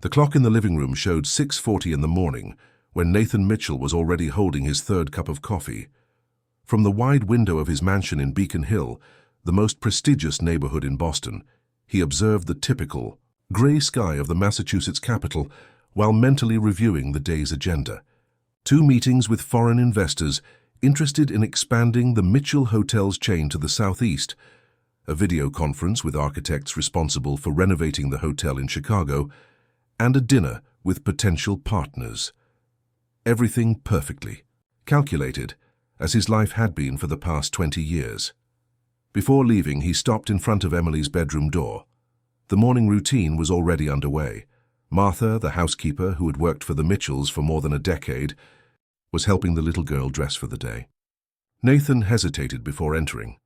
The clock in the living room showed 6:40 in the morning, when Nathan Mitchell was already holding his third cup of coffee. From the wide window of his mansion in Beacon Hill, the most prestigious neighborhood in Boston, he observed the typical gray sky of the Massachusetts capital while mentally reviewing the day's agenda. 2 meetings with foreign investors interested in expanding the Mitchell Hotel's chain to the southeast, a video conference with architects responsible for renovating the hotel in Chicago, and a dinner with potential partners. Everything perfectly calculated, as his life had been for the past 20 years. Before leaving, he stopped in front of Emily's bedroom door. The morning routine was already underway. Martha, the housekeeper who had worked for the Mitchells for more than a decade, was helping the little girl dress for the day. Nathan hesitated before entering.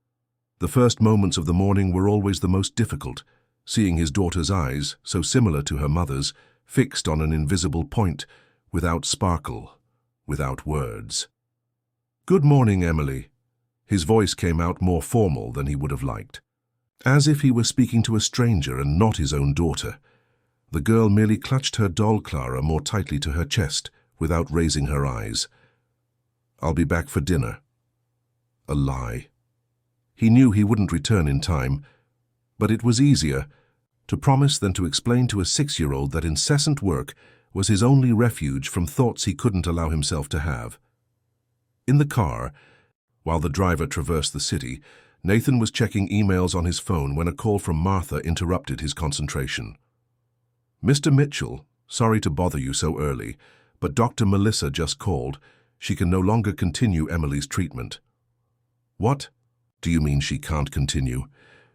The first moments of the morning were always the most difficult, seeing his daughter's eyes, so similar to her mother's, fixed on an invisible point, without sparkle, without words. "Good morning, Emily." His voice came out more formal than he would have liked, as if he were speaking to a stranger and not his own daughter. The girl merely clutched her doll Clara more tightly to her chest, without raising her eyes. "I'll be back for dinner." A lie. He knew he wouldn't return in time, but it was easier to promise than to explain to a 6-year-old that incessant work was his only refuge from thoughts he couldn't allow himself to have. In the car, while the driver traversed the city, Nathan was checking emails on his phone when a call from Martha interrupted his concentration. "Mr. Mitchell, sorry to bother you so early, but Dr. Melissa just called. She can no longer continue Emily's treatment." "What? Do you mean she can't continue?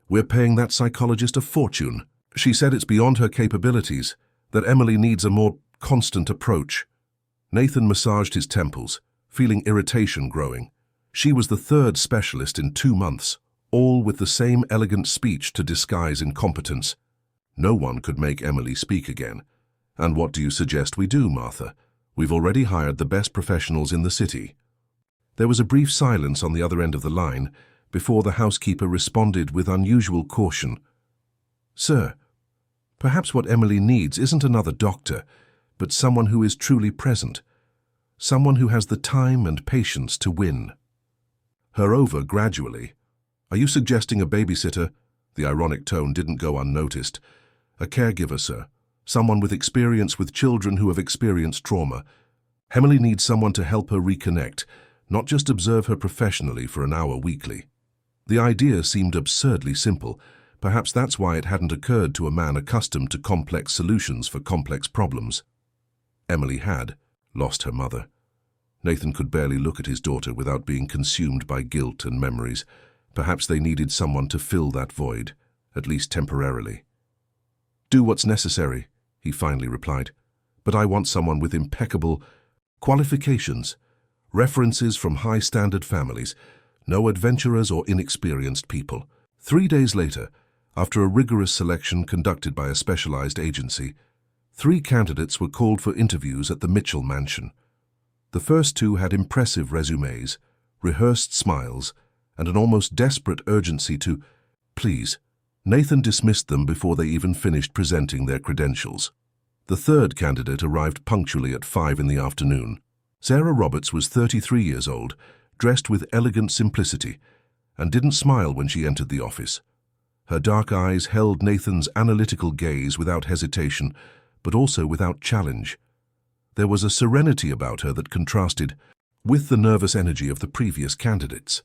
We're paying that psychologist a fortune. She said it's beyond her capabilities, that Emily needs a more constant approach." Nathan massaged his temples, feeling irritation growing. She was the 3rd specialist in 2 months, all with the same elegant speech to disguise incompetence. No one could make Emily speak again. "And what do you suggest we do, Martha? We've already hired the best professionals in the city." There was a brief silence on the other end of the line before the housekeeper responded with unusual caution. "Sir, perhaps what Emily needs isn't another doctor, but someone who is truly present, someone who has the time and patience to win." Her over gradually. "Are you suggesting a babysitter?" The ironic tone didn't go unnoticed. "A caregiver, sir. Someone with experience with children who have experienced trauma. Emily needs someone to help her reconnect, not just observe her professionally for an hour weekly." The idea seemed absurdly simple. Perhaps that's why it hadn't occurred to a man accustomed to complex solutions for complex problems. Emily had lost her mother. Nathan could barely look at his daughter without being consumed by guilt and memories. Perhaps they needed someone to fill that void, at least temporarily. "Do what's necessary," he finally replied. "But I want someone with impeccable qualifications, references from high-standard families, no adventurers or inexperienced people." 3 days later, after a rigorous selection conducted by a specialized agency, 3 candidates were called for interviews at the Mitchell mansion. The first 2 had impressive resumes, rehearsed smiles, and an almost desperate urgency to please. Nathan dismissed them before they even finished presenting their credentials. The 3rd candidate arrived punctually at 5 in the afternoon. Sarah Roberts was 33 years old, dressed with elegant simplicity, and didn't smile when she entered the office. Her dark eyes held Nathan's analytical gaze without hesitation, but also without challenge. There was a serenity about her that contrasted with the nervous energy of the previous candidates.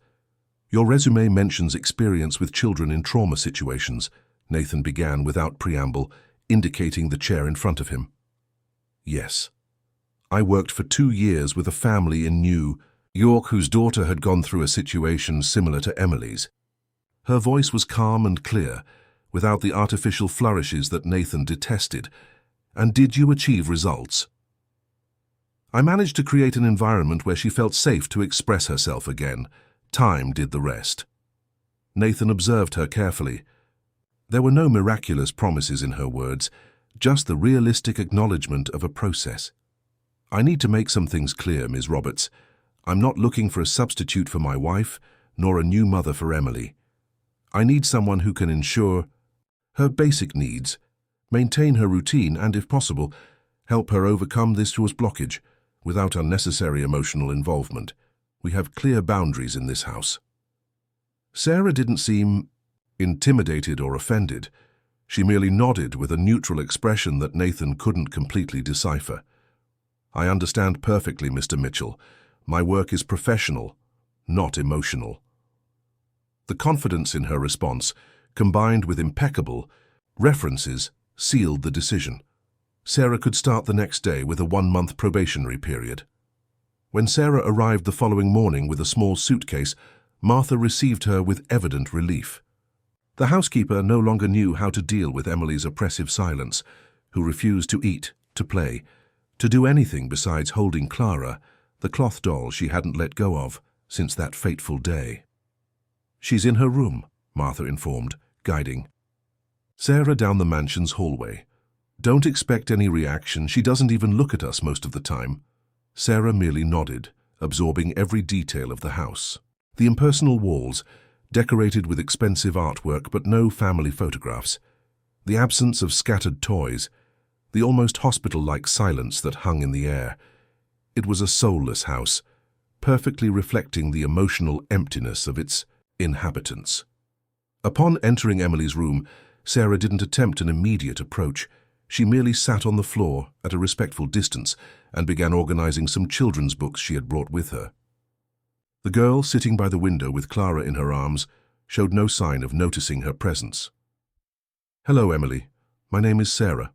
"Your resume mentions experience with children in trauma situations," Nathan began without preamble, indicating the chair in front of him. "Yes. I worked for 2 years with a family in New York whose daughter had gone through a situation similar to Emily's." Her voice was calm and clear, without the artificial flourishes that Nathan detested. "And did you achieve results?" "I managed to create an environment where she felt safe to express herself again. Time did the rest." Nathan observed her carefully. There were no miraculous promises in her words, just the realistic acknowledgement of a process. "I need to make some things clear, Ms. Roberts. I'm not looking for a substitute for my wife, nor a new mother for Emily. I need someone who can ensure her basic needs, Maintain her routine and, if possible, help her overcome this blockage without unnecessary emotional involvement. We have clear boundaries in this house. Sarah didn't seem intimidated or offended. She merely nodded with a neutral expression that Nathan couldn't completely decipher. "I understand perfectly, Mr. Mitchell. My work is professional, not emotional." The confidence in her response, combined with impeccable references, sealed the decision. Sarah could start the next day with a 1-month probationary period. When Sarah arrived the following morning with a small suitcase, Martha received her with evident relief. The housekeeper no longer knew how to deal with Emily's oppressive silence, who refused to eat, to play, to do anything besides holding Clara, the cloth doll she hadn't let go of since that fateful day. "She's in her room," Martha informed, guiding Sarah down the mansion's hallway. "Don't expect any reaction. She doesn't even look at us most of the time." Sarah merely nodded, absorbing every detail of the house. The impersonal walls, decorated with expensive artwork but no family photographs. The absence of scattered toys. The almost hospital-like silence that hung in the air. It was a soulless house, perfectly reflecting the emotional emptiness of its inhabitants. Upon entering Emily's room, Sarah didn't attempt an immediate approach. She merely sat on the floor at a respectful distance and began organizing some children's books she had brought with her. The girl, sitting by the window with Clara in her arms, showed no sign of noticing her presence. "Hello, Emily. My name is Sarah.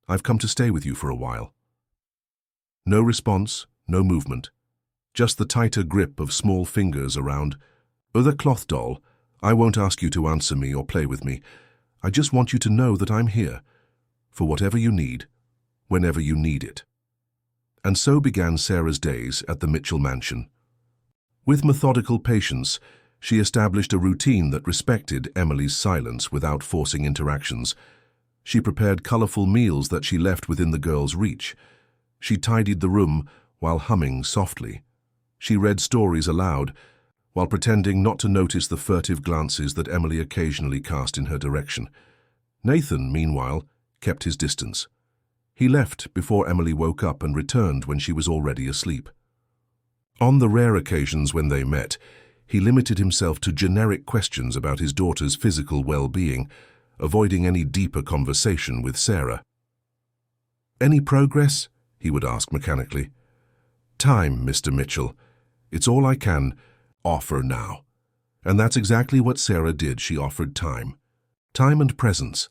I've come to stay with you for a while." No response, no movement. Just the tighter grip of small fingers around the cloth doll. "I won't ask you to answer me or play with me. I just want you to know that I'm here, for whatever you need, whenever you need it." And so began Sarah's days at the Mitchell mansion. With methodical patience, she established a routine that respected Emily's silence without forcing interactions. She prepared colorful meals that she left within the girl's reach. She tidied the room while humming softly. She read stories aloud while pretending not to notice the furtive glances that Emily occasionally cast in her direction. Nathan, meanwhile, kept his distance. He left before Emily woke up and returned when she was already asleep. On the rare occasions when they met, he limited himself to generic questions about his daughter's physical well-being, avoiding any deeper conversation with Sarah. "Any progress?" he would ask mechanically. "Time, Mr. Mitchell. It's all I can offer now." And that's exactly what Sarah did. She offered time. Time and presence.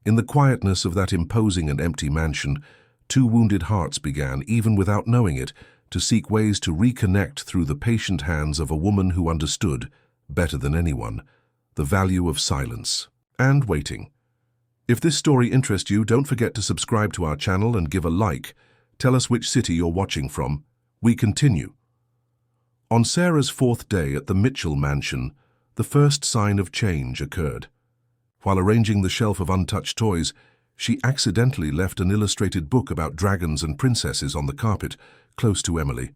In the quietness of that imposing and empty mansion, two wounded hearts began, even without knowing it, to seek ways to reconnect through the patient hands of a woman who understood, better than anyone, the value of silence and waiting. If this story interests you, don't forget to subscribe to our channel and give a like. Tell us which city you're watching from. We continue. On Sarah's 4th day at the Mitchell mansion, the first sign of change occurred. While arranging the shelf of untouched toys, she accidentally left an illustrated book about dragons and princesses on the carpet, close to Emily.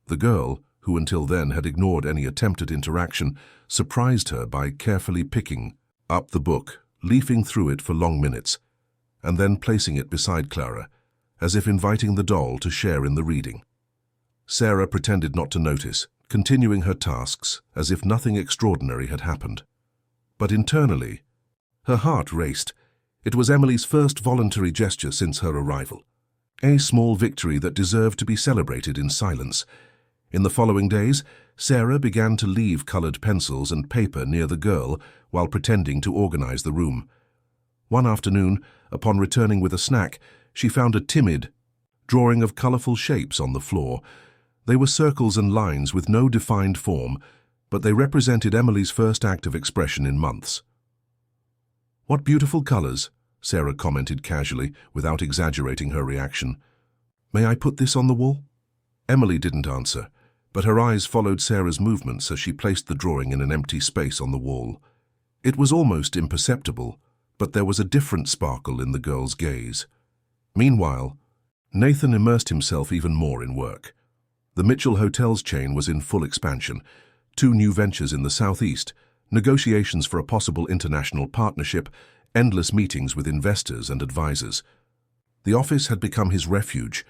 The girl, who until then had ignored any attempt at interaction, surprised her by carefully picking up the book, leafing through it for long minutes, and then placing it beside Clara, as if inviting the doll to share in the reading. Sarah pretended not to notice, continuing her tasks as if nothing extraordinary had happened. But internally, her heart raced. It was Emily's first voluntary gesture since her arrival. A small victory that deserved to be celebrated in silence. In the following days, Sarah began to leave colored pencils and paper near the girl while pretending to organize the room. One afternoon, upon returning with a snack, she found a timid drawing of colorful shapes on the floor. They were circles and lines with no defined form, but they represented Emily's first act of expression in months. "What beautiful colors," Sarah commented casually, without exaggerating her reaction. "May I put this on the wall?" Emily didn't answer, but her eyes followed Sarah's movements as she placed the drawing in an empty space on the wall. It was almost imperceptible, but there was a different sparkle in the girl's gaze. Meanwhile, Nathan immersed himself even more in work. The Mitchell Hotels chain was in full expansion. 2 new ventures in the southeast, negotiations for a possible international partnership, endless meetings with investors and advisors. The office had become his refuge,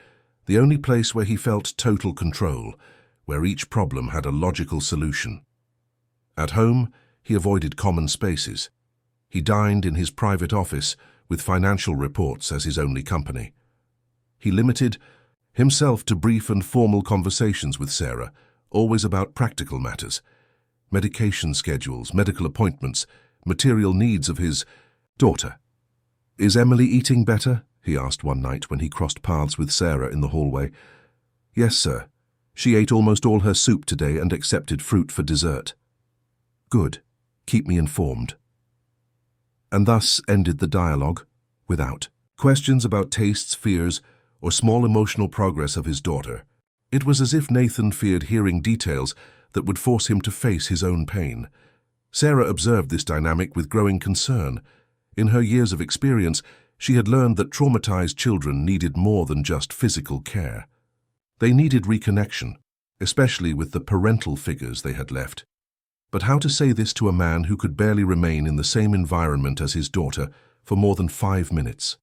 the only place where he felt total control, where each problem had a logical solution. At home, he avoided common spaces. He dined in his private office with financial reports as his only company. He limited himself to brief and formal conversations with Sarah, always about practical matters, medication schedules, medical appointments, material needs of his daughter. "Is Emily eating better?" he asked one night when he crossed paths with Sarah in the hallway. "Yes, sir. She ate almost all her soup today and accepted fruit for dessert." "Good. Keep me informed." And thus ended the dialogue, without questions about tastes, fears, or small emotional progress of his daughter. It was as if Nathan feared hearing details that would force him to face his own pain. Sarah observed this dynamic with growing concern. In her years of experience, she had learned that traumatized children needed more than just physical care. They needed reconnection, especially with the parental figures they had left. But how to say this to a man who could barely remain in the same environment as his daughter for more than 5 minutes?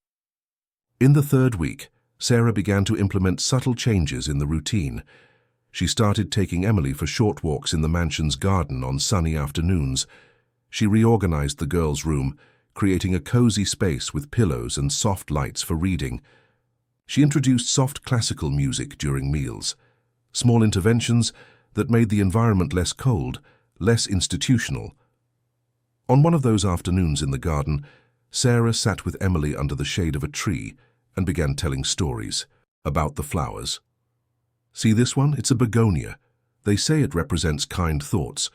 In the third week, Sarah began to implement subtle changes in the routine. She started taking Emily for short walks in the mansion's garden on sunny afternoons. She reorganized the girls' room, creating a cozy space with pillows and soft lights for reading. She introduced soft classical music during meals, small interventions that made the environment less cold, less institutional. On one of those afternoons in the garden, Sarah sat with Emily under the shade of a tree and began telling stories about the flowers. "See this one? It's a begonia. They say it represents kind thoughts.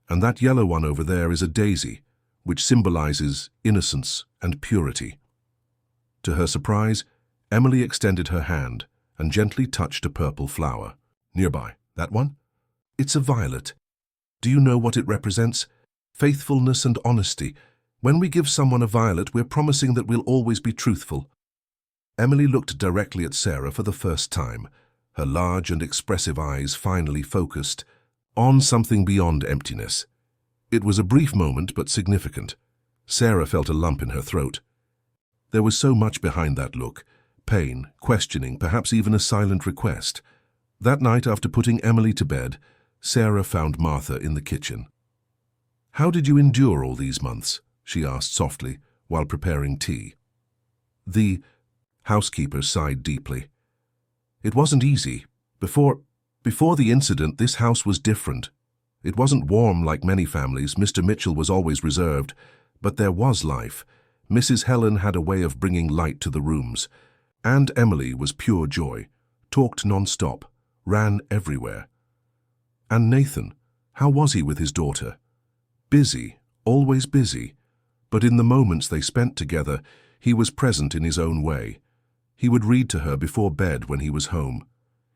And that yellow one over there is a daisy, which symbolizes innocence and purity." To her surprise, Emily extended her hand and gently touched a purple flower. "Nearby, that one? It's a violet. Do you know what it represents? Faithfulness and honesty. When we give someone a violet, we're promising that we'll always be truthful." Emily looked directly at Sarah for the first time, her large and expressive eyes finally focused on something beyond emptiness. It was a brief moment, but significant. Sarah felt a lump in her throat. There was so much behind that look: pain, questioning, perhaps even a silent request. That night, after putting Emily to bed, Sarah found Martha in the kitchen. "How did you endure all these months?" she asked softly while preparing tea. The housekeeper sighed deeply. "It wasn't easy. Before the incident, this house was different. It wasn't warm like many families. Mr. Mitchell was always reserved, but there was life. Mrs. Helen had a way of bringing light to the rooms. And Emily was pure joy, talked non-stop, ran everywhere. And Nathan, how was he with his daughter? Busy, always busy. But in the moments they spent together, he was present in his own way. He would read to her before bed when he was home.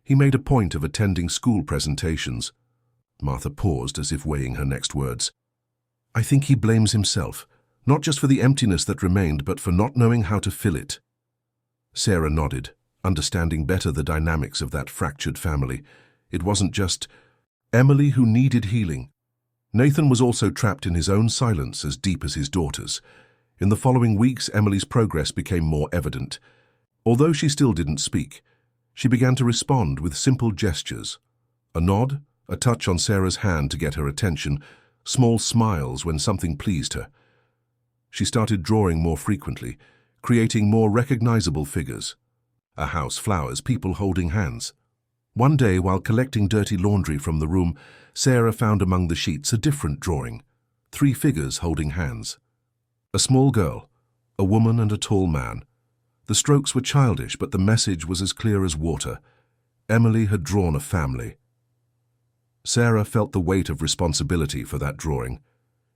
He made a point of attending school presentations." Martha paused as if weighing her next words. "I think he blames himself, not just for the emptiness that remained, but for not knowing how to fill it." Sarah nodded, understanding better the dynamics of that fractured family. It wasn't just Emily who needed healing. Nathan was also trapped in his own silence as deep as his daughter's. In the following weeks, Emily's progress became more evident. Although she still didn't speak, she began to respond with simple gestures. A nod, a touch on Sarah's hand to get her attention, small smiles when something pleased her. She started drawing more frequently, creating more recognizable figures. A house, flowers, people holding hands. One day, while collecting dirty laundry from the room, Sarah found among the sheets a different drawing. 3 figures holding hands. A small girl, a woman and a tall man. The strokes were childish, but the message was as clear as water. Emily had drawn a family. Sarah felt the weight of responsibility for that drawing.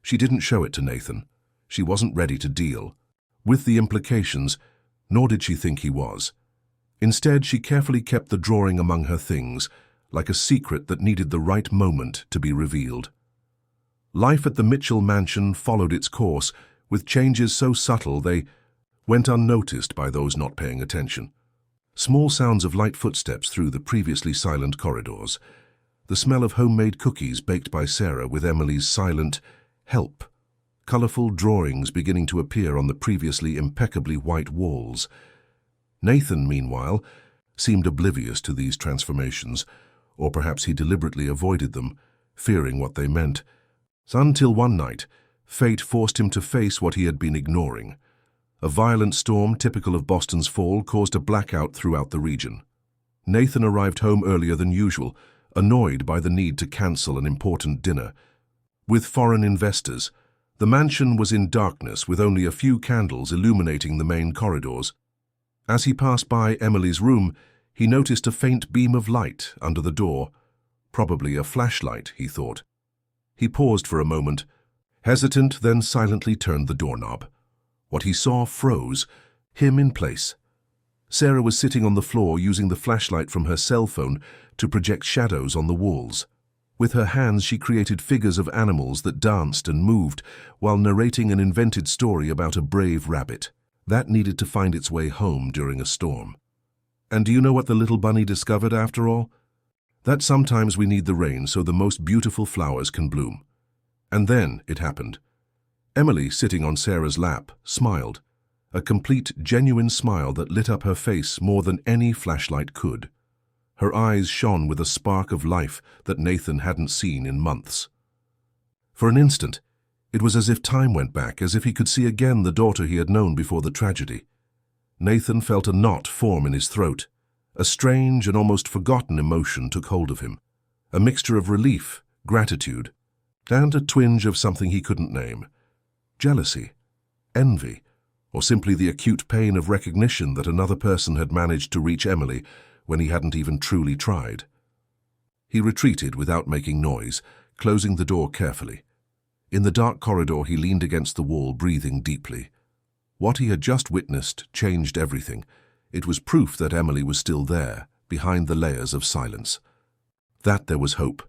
She didn't show it to Nathan. She wasn't ready to deal with the implications, nor did she think he was. Instead, she carefully kept the drawing among her things, like a secret that needed the right moment to be revealed. Life at the Mitchell mansion followed its course, with changes so subtle they went unnoticed by those not paying attention. Small sounds of light footsteps through the previously silent corridors. The smell of homemade cookies baked by Sarah with Emily's silent help colorful drawings beginning to appear on the previously impeccably white walls. Nathan, meanwhile, seemed oblivious to these transformations, or perhaps he deliberately avoided them, fearing what they meant. Until one night, fate forced him to face what he had been ignoring. A violent storm typical of Boston's fall caused a blackout throughout the region. Nathan arrived home earlier than usual, annoyed by the need to cancel an important dinner. With foreign investors, the mansion was in darkness with only a few candles illuminating the main corridors. As he passed by Emily's room, he noticed a faint beam of light under the door. Probably a flashlight, he thought. He paused for a moment, hesitant, then silently turned the doorknob. What he saw froze, him in place. Sarah was sitting on the floor using the flashlight from her cell phone to project shadows on the walls. With her hands she created figures of animals that danced and moved while narrating an invented story about a brave rabbit that needed to find its way home during a storm. And do you know what the little bunny discovered after all? That sometimes we need the rain so the most beautiful flowers can bloom. And then it happened. Emily, sitting on Sarah's lap, smiled. A complete, genuine smile that lit up her face more than any flashlight could. Her eyes shone with a spark of life that Nathan hadn't seen in months. For an instant, it was as if time went back, as if he could see again the daughter he had known before the tragedy. Nathan felt a knot form in his throat. A strange and almost forgotten emotion took hold of him. A mixture of relief, gratitude, and a twinge of something he couldn't name. Jealousy, envy, or simply the acute pain of recognition that another person had managed to reach Emily when he hadn't even truly tried. He retreated without making noise, closing the door carefully. In the dark corridor he leaned against the wall, breathing deeply. What he had just witnessed changed everything. It was proof that Emily was still there, behind the layers of silence. That there was hope.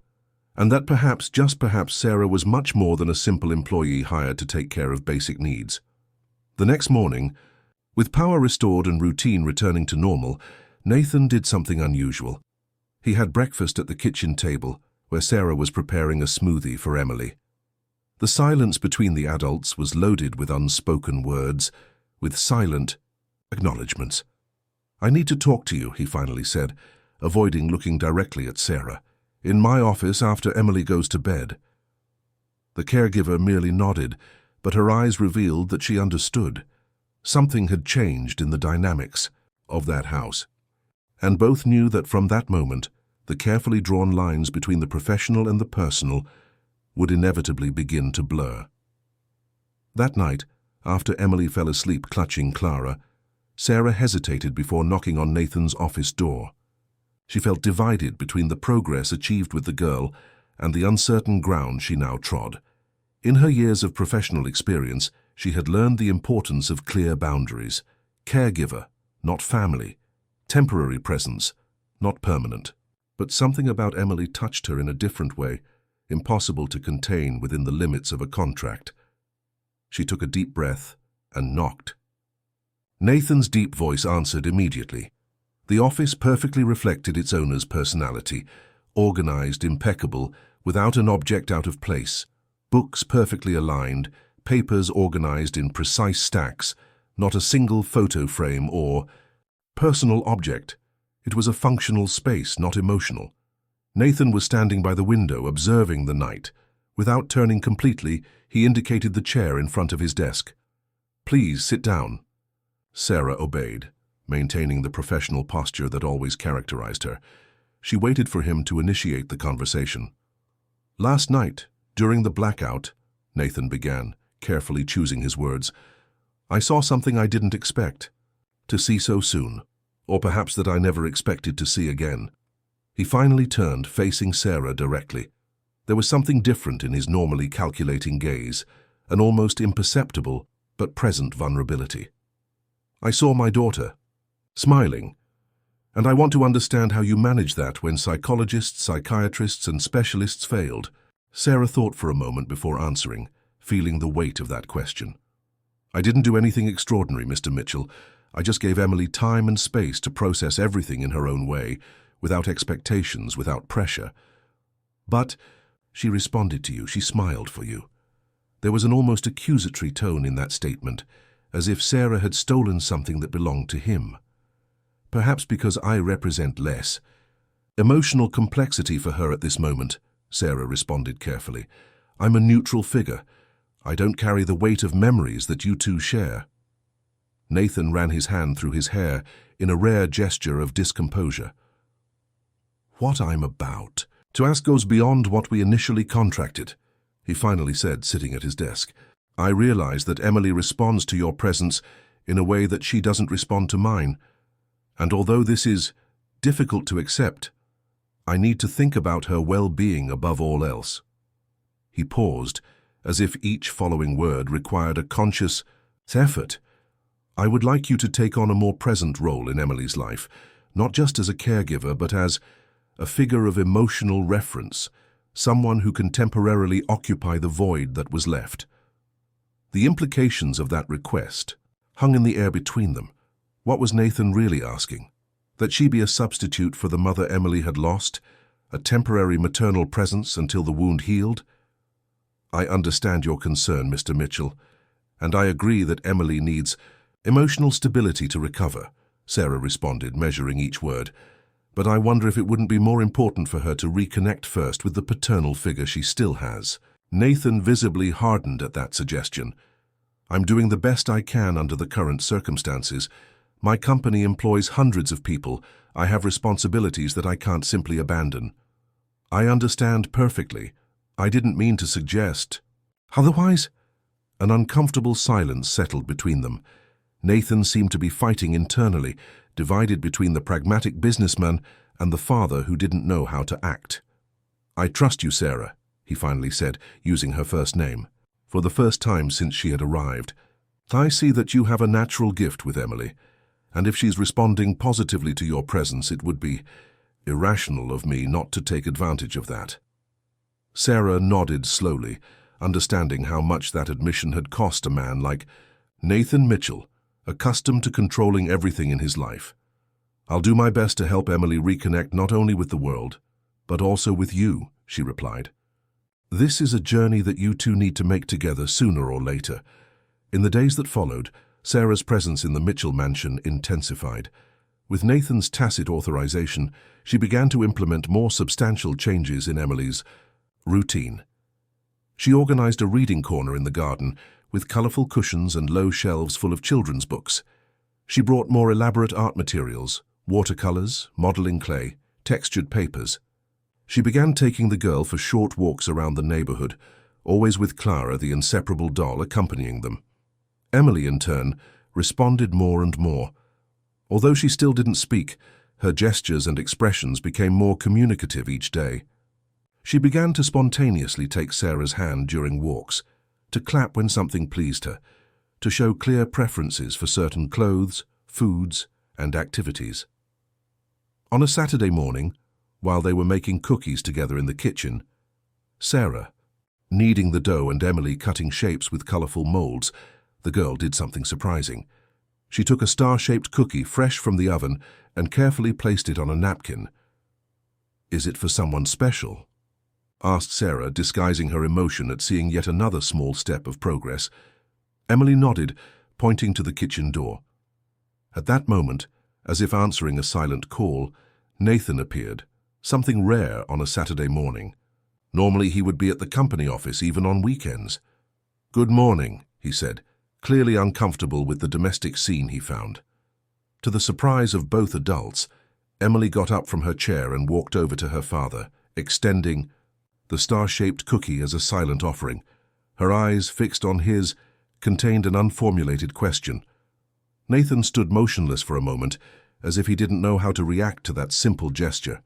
And that perhaps, just perhaps, Sarah was much more than a simple employee hired to take care of basic needs. The next morning, with power restored and routine returning to normal, Nathan did something unusual. He had breakfast at the kitchen table, where Sarah was preparing a smoothie for Emily. The silence between the adults was loaded with unspoken words, with silent acknowledgments. "I need to talk to you," he finally said, avoiding looking directly at Sarah. "In my office after Emily goes to bed." The caregiver merely nodded, but her eyes revealed that she understood. Something had changed in the dynamics of that house. And both knew that from that moment, the carefully drawn lines between the professional and the personal would inevitably begin to blur. That night, after Emily fell asleep clutching Clara, Sarah hesitated before knocking on Nathan's office door. She felt divided between the progress achieved with the girl and the uncertain ground she now trod. In her years of professional experience, she had learned the importance of clear boundaries. Caregiver, not family. Temporary presence, not permanent. But something about Emily touched her in a different way, impossible to contain within the limits of a contract. She took a deep breath and knocked. Nathan's deep voice answered immediately. The office perfectly reflected its owner's personality, organized, impeccable, without an object out of place. Books perfectly aligned, papers organized in precise stacks, not a single photo frame or personal object. It was a functional space, not emotional. Nathan was standing by the window, observing the night. Without turning completely, he indicated the chair in front of his desk. "Please sit down." Sarah obeyed, maintaining the professional posture that always characterized her. She waited for him to initiate the conversation. "Last night, during the blackout," Nathan began, carefully choosing his words, "I saw something I didn't expect to see so soon, or perhaps that I never expected to see again." He finally turned, facing Sarah directly. There was something different in his normally calculating gaze, an almost imperceptible but present vulnerability. "I saw my daughter, smiling, and I want to understand how you manage that when psychologists, psychiatrists, and specialists failed." Sarah thought for a moment before answering, feeling the weight of that question. "I didn't do anything extraordinary, Mr. Mitchell. I just gave Emily time and space to process everything in her own way, without expectations, without pressure. But she responded to you, she smiled for you. There was an almost accusatory tone in that statement, as if Sarah had stolen something that belonged to him. Perhaps because I represent less emotional complexity for her at this moment, Sarah responded carefully. I'm a neutral figure. I don't carry the weight of memories that you two share. Nathan ran his hand through his hair in a rare gesture of discomposure. What I'm about to ask goes beyond what we initially contracted, he finally said, sitting at his desk. I realize that Emily responds to your presence in a way that she doesn't respond to mine, and although this is difficult to accept, I need to think about her well-being above all else. He paused, as if each following word required a conscious effort. I would like you to take on a more present role in Emily's life, not just as a caregiver, but as a figure of emotional reference, someone who can temporarily occupy the void that was left. The implications of that request hung in the air between them. What was Nathan really asking? That she be a substitute for the mother Emily had lost, a temporary maternal presence until the wound healed? I understand your concern, Mr. Mitchell, and I agree that Emily needs emotional stability to recover, Sarah responded, measuring each word. But I wonder if it wouldn't be more important for her to reconnect first with the paternal figure she still has. Nathan visibly hardened at that suggestion. I'm doing the best I can under the current circumstances. My company employs hundreds of people. I have responsibilities that I can't simply abandon. I understand perfectly. I didn't mean to suggest. Otherwise? An uncomfortable silence settled between them. Nathan seemed to be fighting internally, divided between the pragmatic businessman and the father who didn't know how to act. I trust you, Sarah, he finally said, using her first name. For the first time since she had arrived, I see that you have a natural gift with Emily, and if she's responding positively to your presence, it would be irrational of me not to take advantage of that. Sarah nodded slowly, understanding how much that admission had cost a man like Nathan Mitchell, accustomed to controlling everything in his life. I'll do my best to help Emily reconnect not only with the world, but also with you, she replied. This is a journey that you two need to make together sooner or later. In the days that followed, Sarah's presence in the Mitchell mansion intensified. With Nathan's tacit authorization, she began to implement more substantial changes in Emily's routine. She organized a reading corner in the garden with colorful cushions and low shelves full of children's books. She brought more elaborate art materials, watercolors, modeling clay, textured papers. She began taking the girl for short walks around the neighborhood, always with Clara, the inseparable doll, accompanying them. Emily, in turn, responded more and more. Although she still didn't speak, her gestures and expressions became more communicative each day. She began to spontaneously take Sarah's hand during walks, to clap when something pleased her, to show clear preferences for certain clothes, foods, and activities. On a Saturday morning, while they were making cookies together in the kitchen, Sarah, kneading the dough and Emily cutting shapes with colorful molds, the girl did something surprising. She took a star-shaped cookie fresh from the oven and carefully placed it on a napkin. Is it for someone special? Asked Sarah, disguising her emotion at seeing yet another small step of progress. Emily nodded, pointing to the kitchen door. At that moment, as if answering a silent call, Nathan appeared, something rare on a Saturday morning. Normally he would be at the company office even on weekends. Good morning, he said, clearly uncomfortable with the domestic scene he found. To the surprise of both adults, Emily got up from her chair and walked over to her father, extending the star-shaped cookie as a silent offering. Her eyes, fixed on his, contained an unformulated question. Nathan stood motionless for a moment, as if he didn't know how to react to that simple gesture.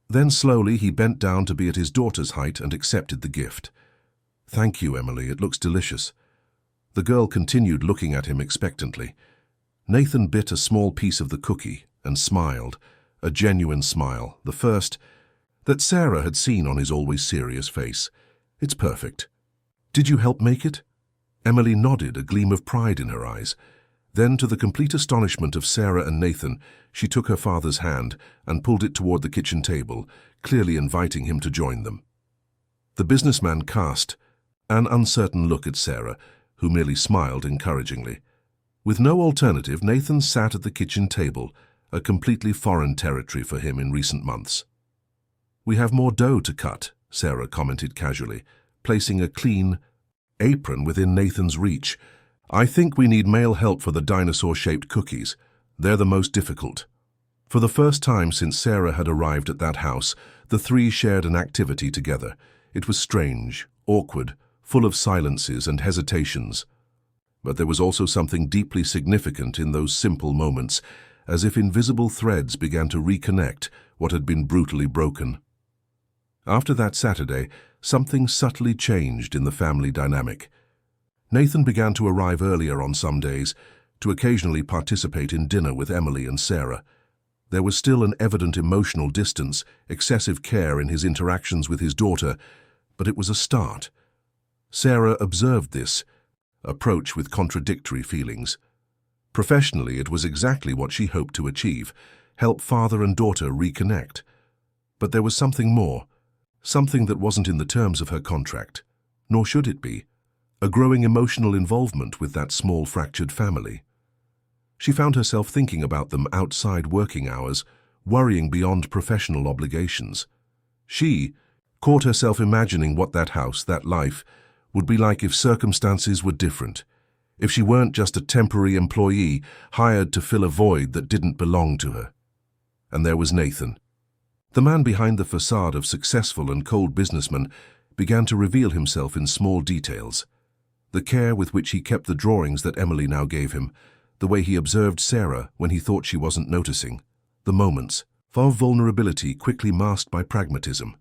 Then slowly he bent down to be at his daughter's height and accepted the gift. Thank you, Emily, it looks delicious. The girl continued looking at him expectantly. Nathan bit a small piece of the cookie and smiled, a genuine smile, the first that Sarah had seen on his always serious face. It's perfect. Did you help make it? Emily nodded, a gleam of pride in her eyes. Then, to the complete astonishment of Sarah and Nathan, she took her father's hand and pulled it toward the kitchen table, clearly inviting him to join them. The businessman cast An uncertain look at Sarah, who merely smiled encouragingly. With no alternative, Nathan sat at the kitchen table, a completely foreign territory for him in recent months. "We have more dough to cut," Sarah commented casually, placing a clean apron within Nathan's reach. "I think we need male help for the dinosaur-shaped cookies. They're the most difficult." For the first time since Sarah had arrived at that house, the three shared an activity together. It was strange, awkward, full of silences and hesitations. But there was also something deeply significant in those simple moments, as if invisible threads began to reconnect what had been brutally broken. After that Saturday, something subtly changed in the family dynamic. Nathan began to arrive earlier on some days, to occasionally participate in dinner with Emily and Sarah. There was still an evident emotional distance, excessive care in his interactions with his daughter, but it was a start. Sarah observed this approach with contradictory feelings. Professionally, it was exactly what she hoped to achieve, help father and daughter reconnect. But there was something more, something that wasn't in the terms of her contract, nor should it be, a growing emotional involvement with that small fractured family. She found herself thinking about them outside working hours, worrying beyond professional obligations. She caught herself imagining what that house, that life, would be like if circumstances were different, if she weren't just a temporary employee hired to fill a void that didn't belong to her. And there was Nathan. The man behind the facade of successful and cold businessman began to reveal himself in small details. The care with which he kept the drawings that Emily now gave him, the way he observed Sarah when he thought she wasn't noticing, the moments of vulnerability quickly masked by pragmatism.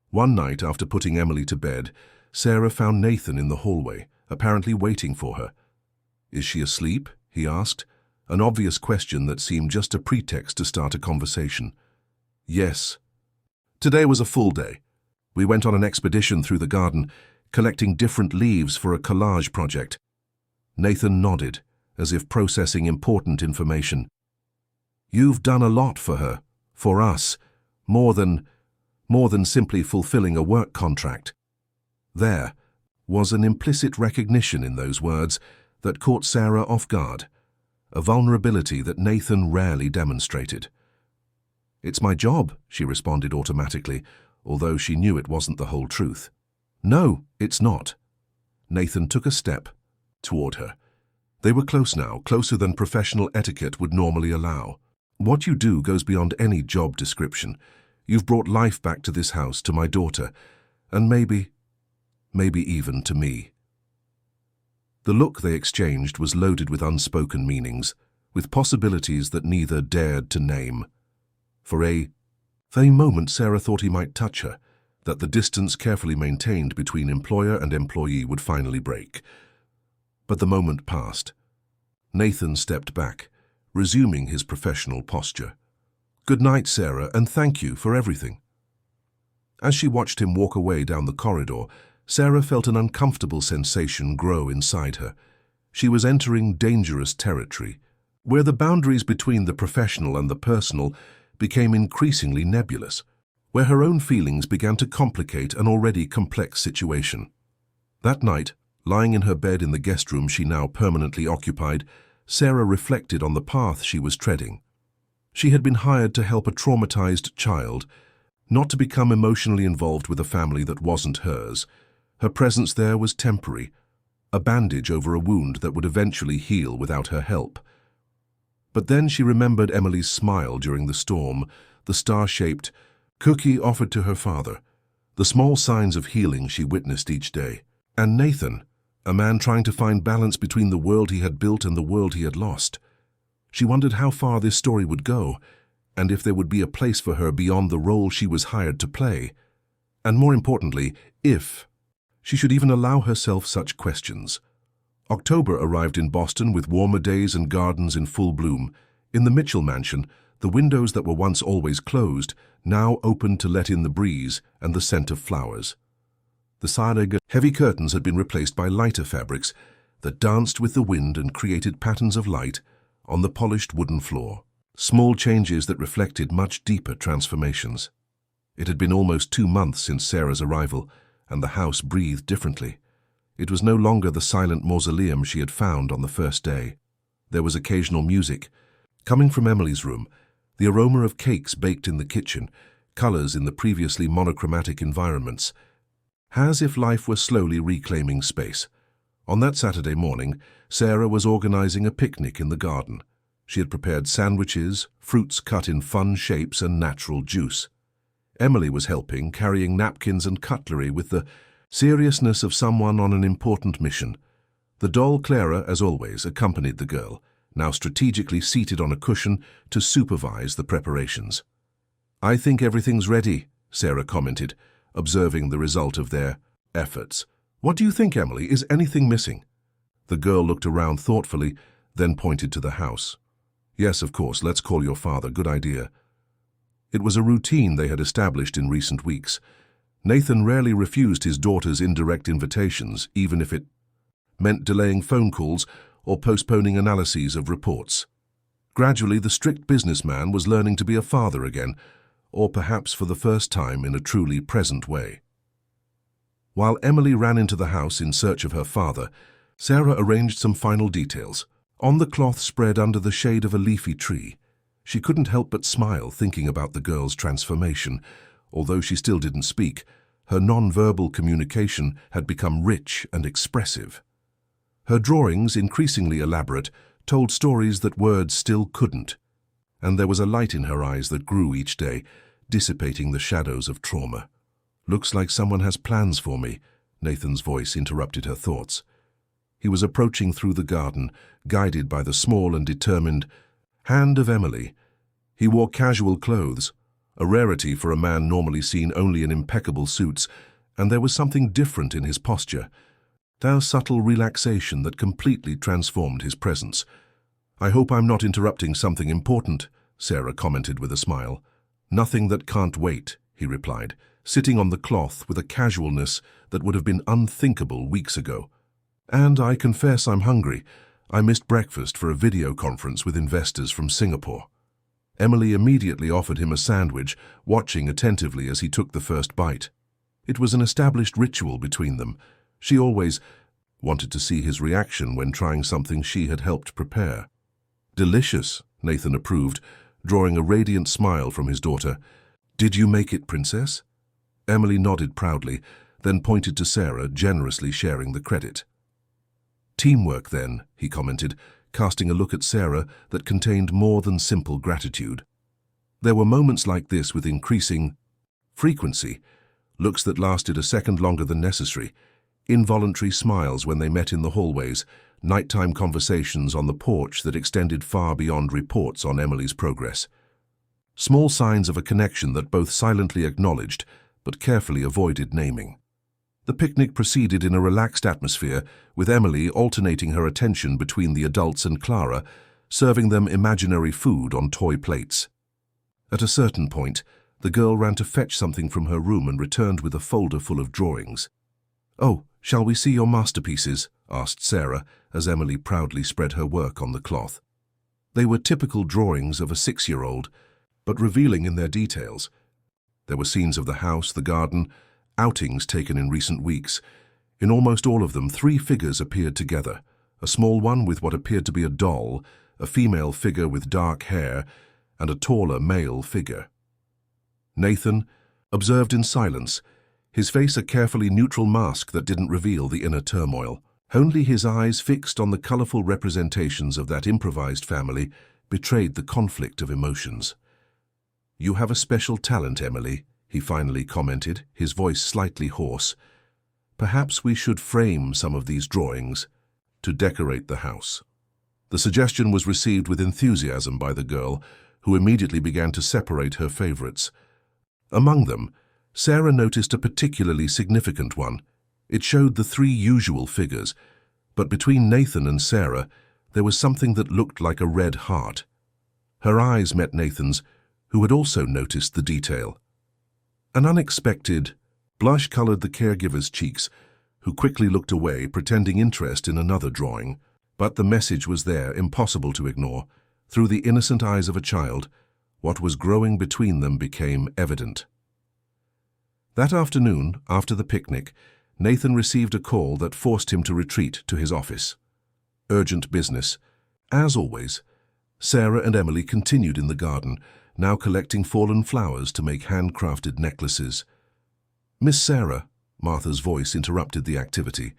One night, after putting Emily to bed, Sarah found Nathan in the hallway, apparently waiting for her. "Is she asleep?" he asked, an obvious question that seemed just a pretext to start a conversation. "Yes. Today was a full day. We went on an expedition through the garden, collecting different leaves for a collage project." Nathan nodded, as if processing important information. "You've done a lot for her, for us, more than simply fulfilling a work contract." There was an implicit recognition in those words that caught Sarah off guard, a vulnerability that Nathan rarely demonstrated. "It's my job," she responded automatically, although she knew it wasn't the whole truth. "No, it's not." Nathan took a step toward her. They were close now, closer than professional etiquette would normally allow. "What you do goes beyond any job description. You've brought life back to this house, to my daughter, and maybe even to me." The look they exchanged was loaded with unspoken meanings, with possibilities that neither dared to name. For a moment, Sarah thought he might touch her, that the distance carefully maintained between employer and employee would finally break. But the moment passed. Nathan stepped back, resuming his professional posture. "Good night, Sarah, and thank you for everything." As she watched him walk away down the corridor, Sarah felt an uncomfortable sensation grow inside her. She was entering dangerous territory, where the boundaries between the professional and the personal became increasingly nebulous, where her own feelings began to complicate an already complex situation. That night, lying in her bed in the guest room she now permanently occupied, Sarah reflected on the path she was treading. She had been hired to help a traumatized child, not to become emotionally involved with a family that wasn't hers. Her presence there was temporary, a bandage over a wound that would eventually heal without her help. But then she remembered Emily's smile during the storm, the star-shaped cookie offered to her father, the small signs of healing she witnessed each day. And Nathan, a man trying to find balance between the world he had built and the world he had lost. She wondered how far this story would go, and if there would be a place for her beyond the role she was hired to play. And more importantly, if she should even allow herself such questions. October arrived in Boston with warmer days and gardens in full bloom. In the Mitchell mansion, the windows that were once always closed now opened to let in the breeze and the scent of flowers. The Sarega heavy curtains had been replaced by lighter fabrics that danced with the wind and created patterns of light on the polished wooden floor. Small changes that reflected much deeper transformations. It had been almost 2 months since Sarah's arrival, and the house breathed differently. It was no longer the silent mausoleum she had found on the first day. There was occasional music. Coming from Emily's room, the aroma of cakes baked in the kitchen, colors in the previously monochromatic environments, as if life were slowly reclaiming space. On that Saturday morning, Sarah was organizing a picnic in the garden. She had prepared sandwiches, fruits cut in fun shapes, and natural juice. Emily was helping, carrying napkins and cutlery with the seriousness of someone on an important mission. The doll Clara, as always, accompanied the girl, now strategically seated on a cushion to supervise the preparations. "I think everything's ready," Sarah commented, observing the result of their efforts. "What do you think, Emily? Is anything missing?" The girl looked around thoughtfully, then pointed to the house. "Yes, of course, let's call your father. Good idea." It was a routine they had established in recent weeks. Nathan rarely refused his daughter's indirect invitations, even if it meant delaying phone calls or postponing analyses of reports. Gradually, the strict businessman was learning to be a father again, or perhaps for the first time in a truly present way. While Emily ran into the house in search of her father, Sarah arranged some final details. On the cloth spread under the shade of a leafy tree, she couldn't help but smile thinking about the girl's transformation. Although she still didn't speak, her non-verbal communication had become rich and expressive. Her drawings, increasingly elaborate, told stories that words still couldn't, and there was a light in her eyes that grew each day, dissipating the shadows of trauma. "Looks like someone has plans for me," Nathan's voice interrupted her thoughts. He was approaching through the garden, guided by the small and determined hand of Emily. He wore casual clothes, a rarity for a man normally seen only in impeccable suits, and there was something different in his posture, a subtle relaxation that completely transformed his presence. "I hope I'm not interrupting something important," Sarah commented with a smile. "Nothing that can't wait," he replied, sitting on the cloth with a casualness that would have been unthinkable weeks ago. "And I confess I'm hungry. I missed breakfast for a video conference with investors from Singapore." Emily immediately offered him a sandwich, watching attentively as he took the first bite. It was an established ritual between them. She always wanted to see his reaction when trying something she had helped prepare. "Delicious," Nathan approved, drawing a radiant smile from his daughter. "Did you make it, Princess?" Emily nodded proudly, then pointed to Sarah, generously sharing the credit. "Teamwork, then," he commented, casting a look at Sarah that contained more than simple gratitude. There were moments like this with increasing frequency, looks that lasted a second longer than necessary, involuntary smiles when they met in the hallways, nighttime conversations on the porch that extended far beyond reports on Emily's progress. Small signs of a connection that both silently acknowledged but carefully avoided naming. The picnic proceeded in a relaxed atmosphere, with Emily alternating her attention between the adults and Clara, serving them imaginary food on toy plates. At a certain point, the girl ran to fetch something from her room and returned with a folder full of drawings. "Oh, shall we see your masterpieces?" asked Sarah, as Emily proudly spread her work on the cloth. They were typical drawings of a 6-year-old, but revealing in their details. There were scenes of the house, the garden, outings taken in recent weeks. In almost all of them, 3 figures appeared together, a small one with what appeared to be a doll, a female figure with dark hair, and a taller male figure. Nathan observed in silence, his face a carefully neutral mask that didn't reveal the inner turmoil. Only his eyes, fixed on the colorful representations of that improvised family, betrayed the conflict of emotions. "You have a special talent, Emily," he finally commented, his voice slightly hoarse. "Perhaps we should frame some of these drawings to decorate the house." The suggestion was received with enthusiasm by the girl, who immediately began to separate her favorites. Among them, Sarah noticed a particularly significant one. It showed the 3 usual figures, but between Nathan and Sarah, there was something that looked like a red heart. Her eyes met Nathan's, who had also noticed the detail. An unexpected blush colored the caregiver's cheeks, who quickly looked away, pretending interest in another drawing. But the message was there, impossible to ignore. Through the innocent eyes of a child, what was growing between them became evident. That afternoon, after the picnic, Nathan received a call that forced him to retreat to his office. Urgent business. As always, Sarah and Emily continued in the garden, now collecting fallen flowers to make handcrafted necklaces. "Miss Sarah," Martha's voice interrupted the activity.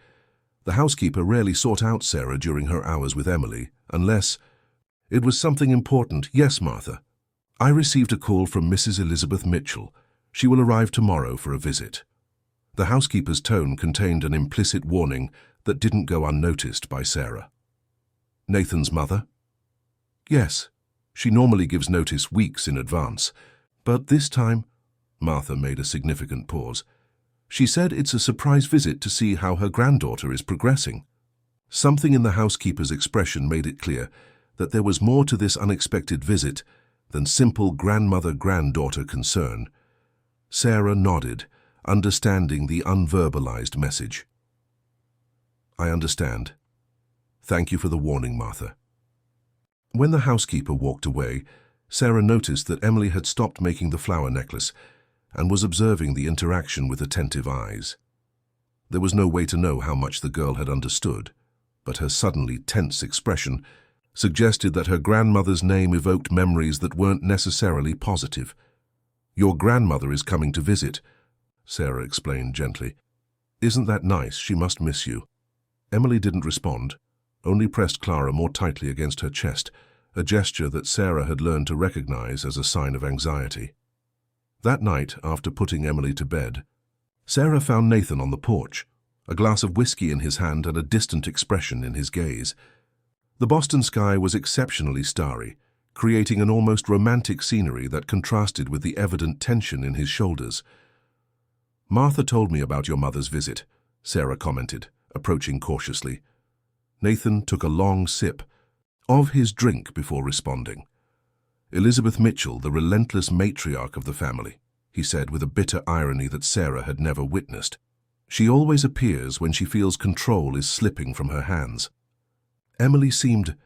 The housekeeper rarely sought out Sarah during her hours with Emily, unless it was something important. "Yes, Martha. I received a call from Mrs. Elizabeth Mitchell. She will arrive tomorrow for a visit." The housekeeper's tone contained an implicit warning that didn't go unnoticed by Sarah. "Nathan's mother?" "Yes. She normally gives notice weeks in advance. But this time," Martha made a significant pause, "she said it's a surprise visit to see how her granddaughter is progressing." Something in the housekeeper's expression made it clear that there was more to this unexpected visit than simple grandmother-granddaughter concern. Sarah nodded, understanding the unverbalized message. "I understand. Thank you for the warning, Martha." When the housekeeper walked away, Sarah noticed that Emily had stopped making the flower necklace and was observing the interaction with attentive eyes. There was no way to know how much the girl had understood, but her suddenly tense expression suggested that her grandmother's name evoked memories that weren't necessarily positive. "Your grandmother is coming to visit," Sarah explained gently. "Isn't that nice? She must miss you." Emily didn't respond, only pressed Clara more tightly against her chest, a gesture that Sarah had learned to recognize as a sign of anxiety. That night, after putting Emily to bed, Sarah found Nathan on the porch, a glass of whiskey in his hand and a distant expression in his gaze. The Boston sky was exceptionally starry, creating an almost romantic scenery that contrasted with the evident tension in his shoulders. "Martha told me about your mother's visit," Sarah commented, approaching cautiously. Nathan took a long sip of his drink before responding. "Elizabeth Mitchell, the relentless matriarch of the family," he said with a bitter irony that Sarah had never witnessed. "She always appears when she feels control is slipping from her hands." Emily seemed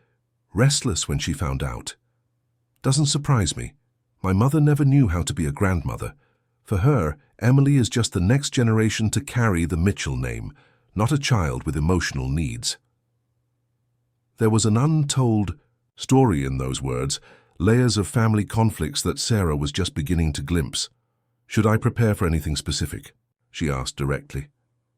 restless when she found out. "Doesn't surprise me. My mother never knew how to be a grandmother. For her, Emily is just the next generation to carry the Mitchell name, not a child with emotional needs." There was an untold story in those words, layers of family conflicts that Sarah was just beginning to glimpse. "Should I prepare for anything specific?" she asked directly.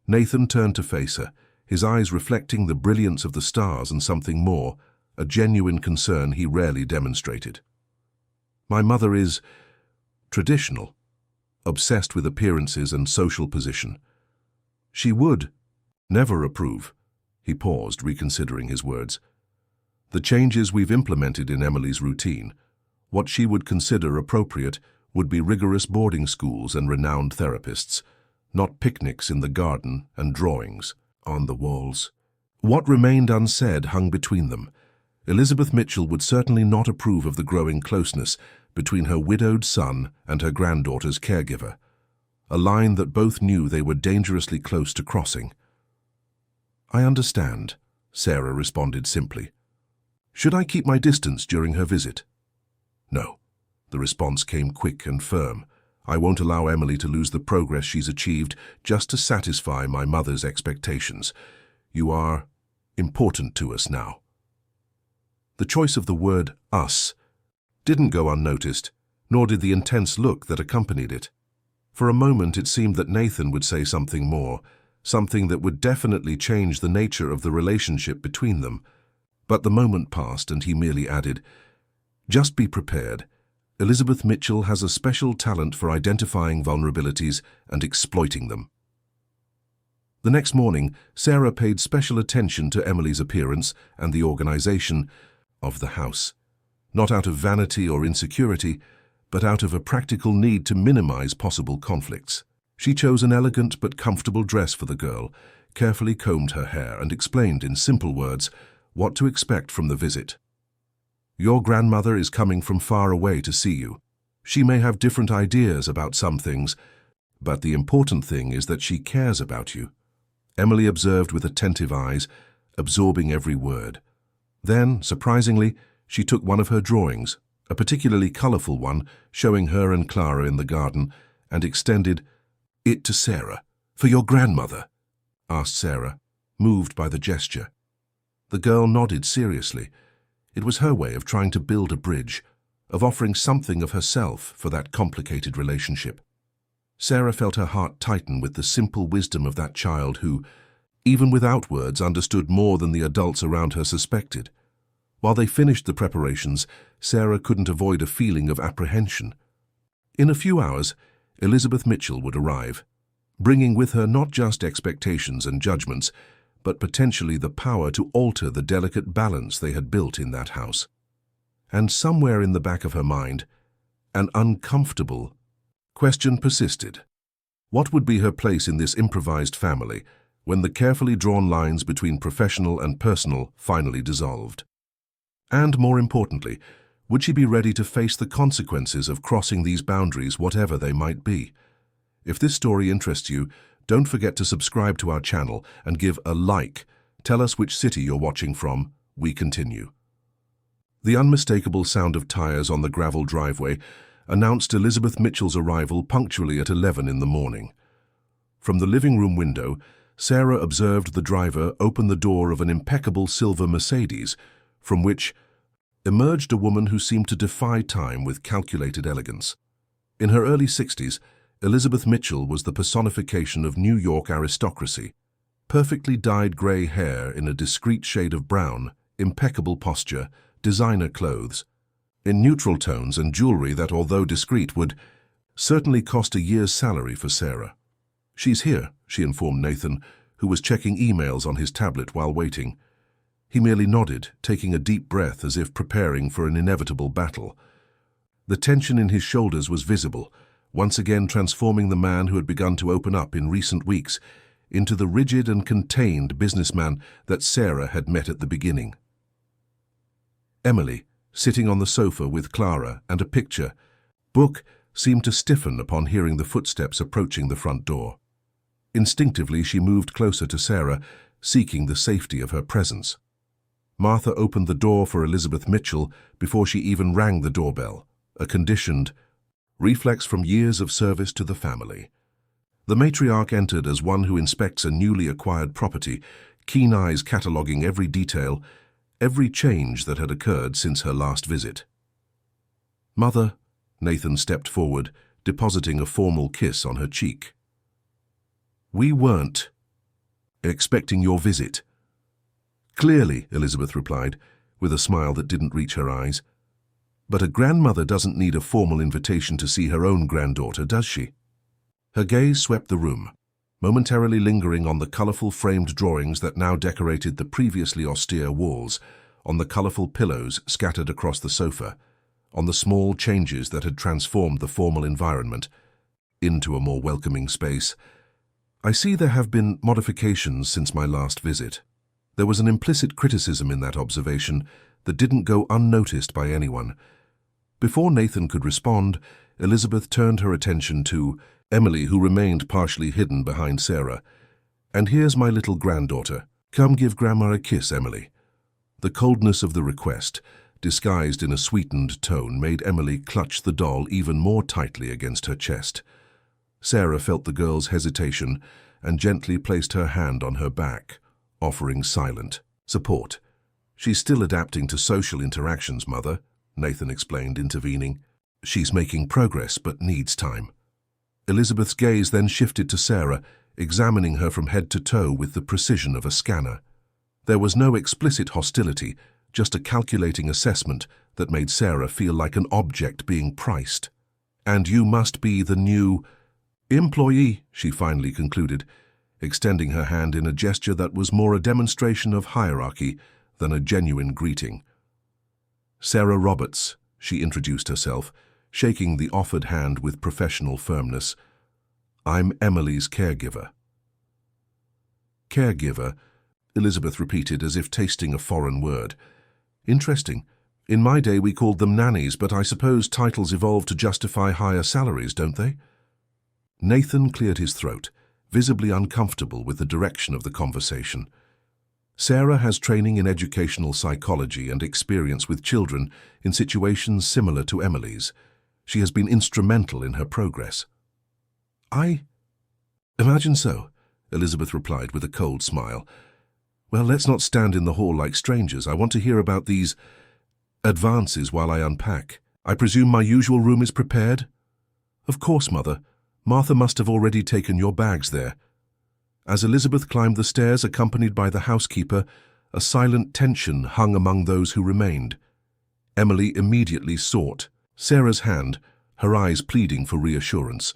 Nathan turned to face her, his eyes reflecting the brilliance of the stars and something more, a genuine concern he rarely demonstrated. "My mother is traditional, obsessed with appearances and social position. She would never approve." He paused, reconsidering his words. "The changes we've implemented in Emily's routine, what she would consider appropriate, would be rigorous boarding schools and renowned therapists, not picnics in the garden and drawings on the walls." What remained unsaid hung between them. Elizabeth Mitchell would certainly not approve of the growing closeness between her widowed son and her granddaughter's caregiver, a line that both knew they were dangerously close to crossing. "I understand," Sarah responded simply. "Should I keep my distance during her visit?" "No." The response came quick and firm. "I won't allow Emily to lose the progress she's achieved just to satisfy my mother's expectations. You are important to us now." The choice of the word us didn't go unnoticed, nor did the intense look that accompanied it. For a moment it seemed that Nathan would say something more, something that would definitely change the nature of the relationship between them. But the moment passed and he merely added, "Just be prepared. Elizabeth Mitchell has a special talent for identifying vulnerabilities and exploiting them." The next morning, Sarah paid special attention to Emily's appearance and the organization of the house, not out of vanity or insecurity, but out of a practical need to minimize possible conflicts. She chose an elegant but comfortable dress for the girl, carefully combed her hair, and explained in simple words what to expect from the visit. "Your grandmother is coming from far away to see you. She may have different ideas about some things, but the important thing is that she cares about you." Emily observed with attentive eyes, absorbing every word. Then, surprisingly, she took one of her drawings, a particularly colorful one showing her and Clara in the garden, and extended it to Sarah. "For your grandmother." asked Sarah, moved by the gesture. The girl nodded seriously. It was her way of trying to build a bridge, of offering something of herself for that complicated relationship. Sarah felt her heart tighten with the simple wisdom of that child who, even without words, understood more than the adults around her suspected. While they finished the preparations, Sarah couldn't avoid a feeling of apprehension. In a few hours, Elizabeth Mitchell would arrive, bringing with her not just expectations and judgments, but potentially the power to alter the delicate balance they had built in that house. And somewhere in the back of her mind, an uncomfortable question persisted. What would be her place in this improvised family when the carefully drawn lines between professional and personal finally dissolved? And more importantly, would she be ready to face the consequences of crossing these boundaries, whatever they might be? If this story interests you, don't forget to subscribe to our channel and give a like. Tell us which city you're watching from. We continue. The unmistakable sound of tires on the gravel driveway announced Elizabeth Mitchell's arrival punctually at 11 in the morning. From the living room window, Sarah observed the driver open the door of an impeccable silver Mercedes, from which emerged a woman who seemed to defy time with calculated elegance. In her early 60s, Elizabeth Mitchell was the personification of New York aristocracy. Perfectly dyed grey hair in a discreet shade of brown, impeccable posture, designer clothes, in neutral tones and jewelry that, although discreet, would certainly cost a year's salary for Sarah. "She's here," she informed Nathan, who was checking emails on his tablet while waiting. He merely nodded, taking a deep breath as if preparing for an inevitable battle. The tension in his shoulders was visible, once again transforming the man who had begun to open up in recent weeks into the rigid and contained businessman that Sarah had met at the beginning. Emily, sitting on the sofa with Clara and a picture book, seemed to stiffen upon hearing the footsteps approaching the front door. Instinctively, she moved closer to Sarah, seeking the safety of her presence. Martha opened the door for Elizabeth Mitchell before she even rang the doorbell, a conditioned reflex from years of service to the family. The matriarch entered as one who inspects a newly acquired property, keen eyes cataloguing every detail, every change that had occurred since her last visit. "Mother," Nathan stepped forward, depositing a formal kiss on her cheek. "We weren't expecting your visit." "Clearly," Elizabeth replied, with a smile that didn't reach her eyes. "But a grandmother doesn't need a formal invitation to see her own granddaughter, does she?" Her gaze swept the room, momentarily lingering on the colorful framed drawings that now decorated the previously austere walls, on the colorful pillows scattered across the sofa, on the small changes that had transformed the formal environment into a more welcoming space. "I see there have been modifications since my last visit." There was an implicit criticism in that observation that didn't go unnoticed by anyone. Before Nathan could respond, Elizabeth turned her attention to Emily, who remained partially hidden behind Sarah. "And here's my little granddaughter. Come give Grandma a kiss, Emily." The coldness of the request, disguised in a sweetened tone, made Emily clutch the doll even more tightly against her chest. Sarah felt the girl's hesitation and gently placed her hand on her back, offering silent support. "She's still adapting to social interactions, Mother," Nathan explained, intervening. "She's making progress but needs time." Elizabeth's gaze then shifted to Sarah, examining her from head to toe with the precision of a scanner. There was no explicit hostility, just a calculating assessment that made Sarah feel like an object being priced. "And you must be the new employee," she finally concluded, extending her hand in a gesture that was more a demonstration of hierarchy than a genuine greeting. "Sarah Roberts," she introduced herself, shaking the offered hand with professional firmness. "I'm Emily's caregiver." "Caregiver," Elizabeth repeated as if tasting a foreign word. "Interesting. In my day we called them nannies, but I suppose titles evolve to justify higher salaries, don't they?" Nathan cleared his throat, visibly uncomfortable with the direction of the conversation. "Sarah has training in educational psychology and experience with children in situations similar to Emily's. She has been instrumental in her progress." "I imagine so," Elizabeth replied with a cold smile. Well, let's not stand in the hall like strangers. I want to hear about these advances while I unpack. I presume my usual room is prepared? Of course, Mother. Martha must have already taken your bags there. As Elizabeth climbed the stairs, accompanied by the housekeeper, a silent tension hung among those who remained. Emily immediately sought Sarah's hand, her eyes pleading for reassurance.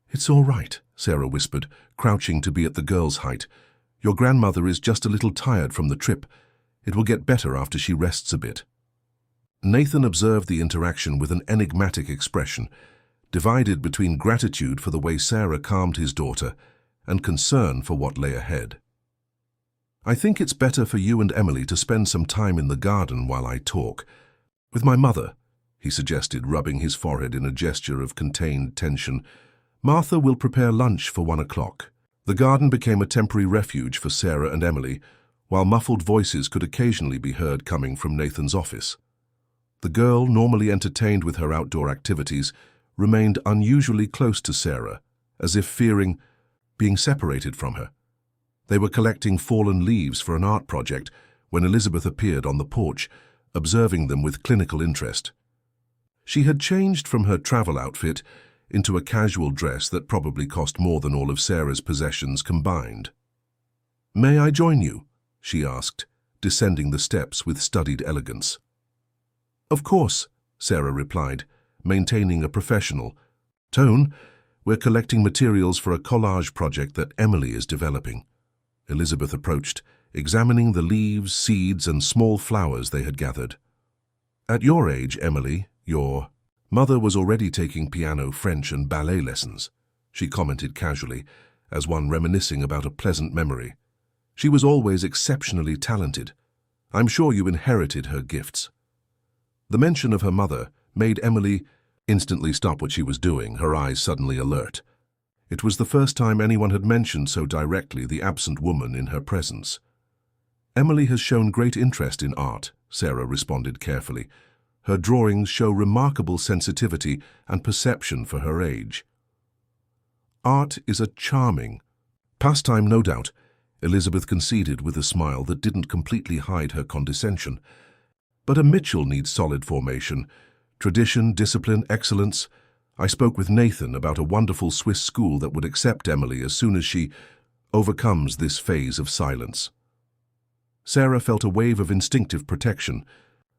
It's all right, Sarah whispered, crouching to be at the girl's height. Your grandmother is just a little tired from the trip. It will get better after she rests a bit. Nathan observed the interaction with an enigmatic expression, divided between gratitude for the way Sarah calmed his daughter and concern for what lay ahead. I think it's better for you and Emily to spend some time in the garden while I talk. With my mother, he suggested, rubbing his forehead in a gesture of contained tension. Martha will prepare lunch for 1 o'clock. The garden became a temporary refuge for Sarah and Emily, while muffled voices could occasionally be heard coming from Nathan's office. The girl, normally entertained with her outdoor activities, remained unusually close to Sarah, as if fearing being separated from her. They were collecting fallen leaves for an art project when Elizabeth appeared on the porch, observing them with clinical interest. She had changed from her travel outfit into a casual dress that probably cost more than all of Sarah's possessions combined. "May I join you?" she asked, descending the steps with studied elegance. "Of course," Sarah replied, maintaining a professional tone. "We're collecting materials for a collage project that Emily is developing." Elizabeth approached, examining the leaves, seeds, and small flowers they had gathered. "At your age, Emily, your mother was already taking piano, French, and ballet lessons," she commented casually, as one reminiscing about a pleasant memory. "She was always exceptionally talented. I'm sure you inherited her gifts." The mention of her mother made Emily instantly stop what she was doing, her eyes suddenly alert. It was the first time anyone had mentioned so directly the absent woman in her presence. "Emily has shown great interest in art," Sarah responded carefully. "Her drawings show remarkable sensitivity and perception for her age." "Art is a charming pastime, no doubt," Elizabeth conceded with a smile that didn't completely hide her condescension. "But a Mitchell needs solid formation, tradition, discipline, excellence. I spoke with Nathan about a wonderful Swiss school that would accept Emily as soon as she overcomes this phase of silence." Sarah felt a wave of instinctive protection.